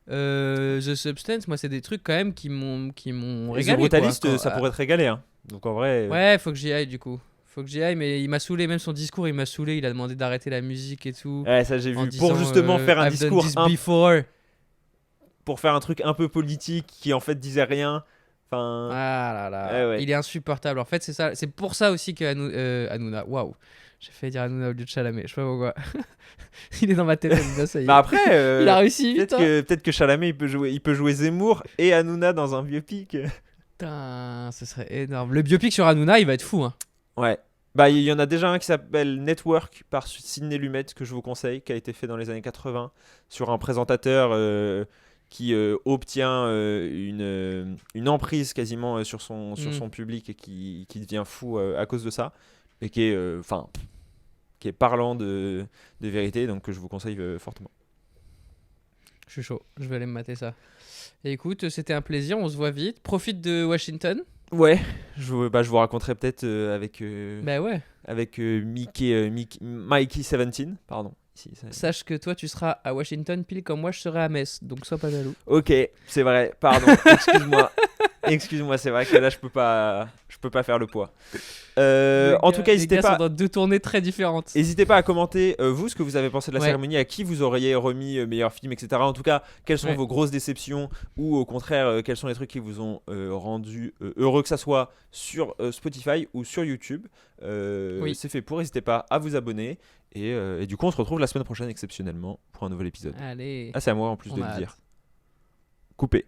The Substance, moi, c'est des trucs quand même qui m'ont Et régalé. The Brutalist, quoi, ça pourrait te régaler, hein. Donc en vrai. Ouais, faut que j'y aille du coup. Faut que j'y aille, mais il m'a saoulé, même son discours, il m'a saoulé. Il a demandé d'arrêter la musique et tout. Ouais, ça j'ai En vu. disant, Pour justement faire un I've done discours this before. pour faire un truc un peu politique qui en fait disait rien. Enfin, Ah là là, ouais. il est insupportable. En fait, c'est ça. C'est pour ça aussi que Hanouna. Waouh, j'ai failli dire Hanouna au lieu de Chalamet. Je sais pas pourquoi. Il est dans ma tête. Hanouna, ça y est. Mais après, Il a réussi. peut-être que Chalamet il peut jouer Zemmour et Hanouna dans un biopic. Putain, ce serait énorme. Le biopic sur Hanouna, il va être fou. Hein. Ouais. Bah il y en a déjà un qui s'appelle Network par Sidney Lumet que je vous conseille, qui a été fait dans les années 80 sur un présentateur qui obtient une emprise quasiment sur son public et qui devient fou à cause de ça et qui est parlant de vérité, donc que je vous conseille fortement. Je suis chaud. Je vais aller me mater ça. Et écoute, c'était un plaisir. On se voit vite. Profite de Washington. Ouais, je vous raconterai peut-être avec Bah ouais. Mikey 17, pardon. Ici, Sache que toi, tu seras à Washington pile comme moi, je serai à Metz. Donc sois pas jaloux. Ok, c'est vrai, pardon, excuse-moi. Excuse-moi, c'est vrai que là je peux pas faire le poids. En tout cas, les gars sont dans 2 tournées très différentes. N'hésitez pas à commenter vous ce que vous avez pensé de la Ouais. cérémonie, à qui vous auriez remis meilleur film, etc. En tout cas, quelles sont Ouais. vos grosses déceptions ou au contraire quels sont les trucs qui vous ont rendu heureux, que ça soit sur Spotify ou sur YouTube. Oui. C'est fait pour, n'hésitez pas à vous abonner et du coup on se retrouve la semaine prochaine exceptionnellement pour un nouvel épisode. Allez. Ah c'est à moi en plus On de a le hâte. dire. Coupé.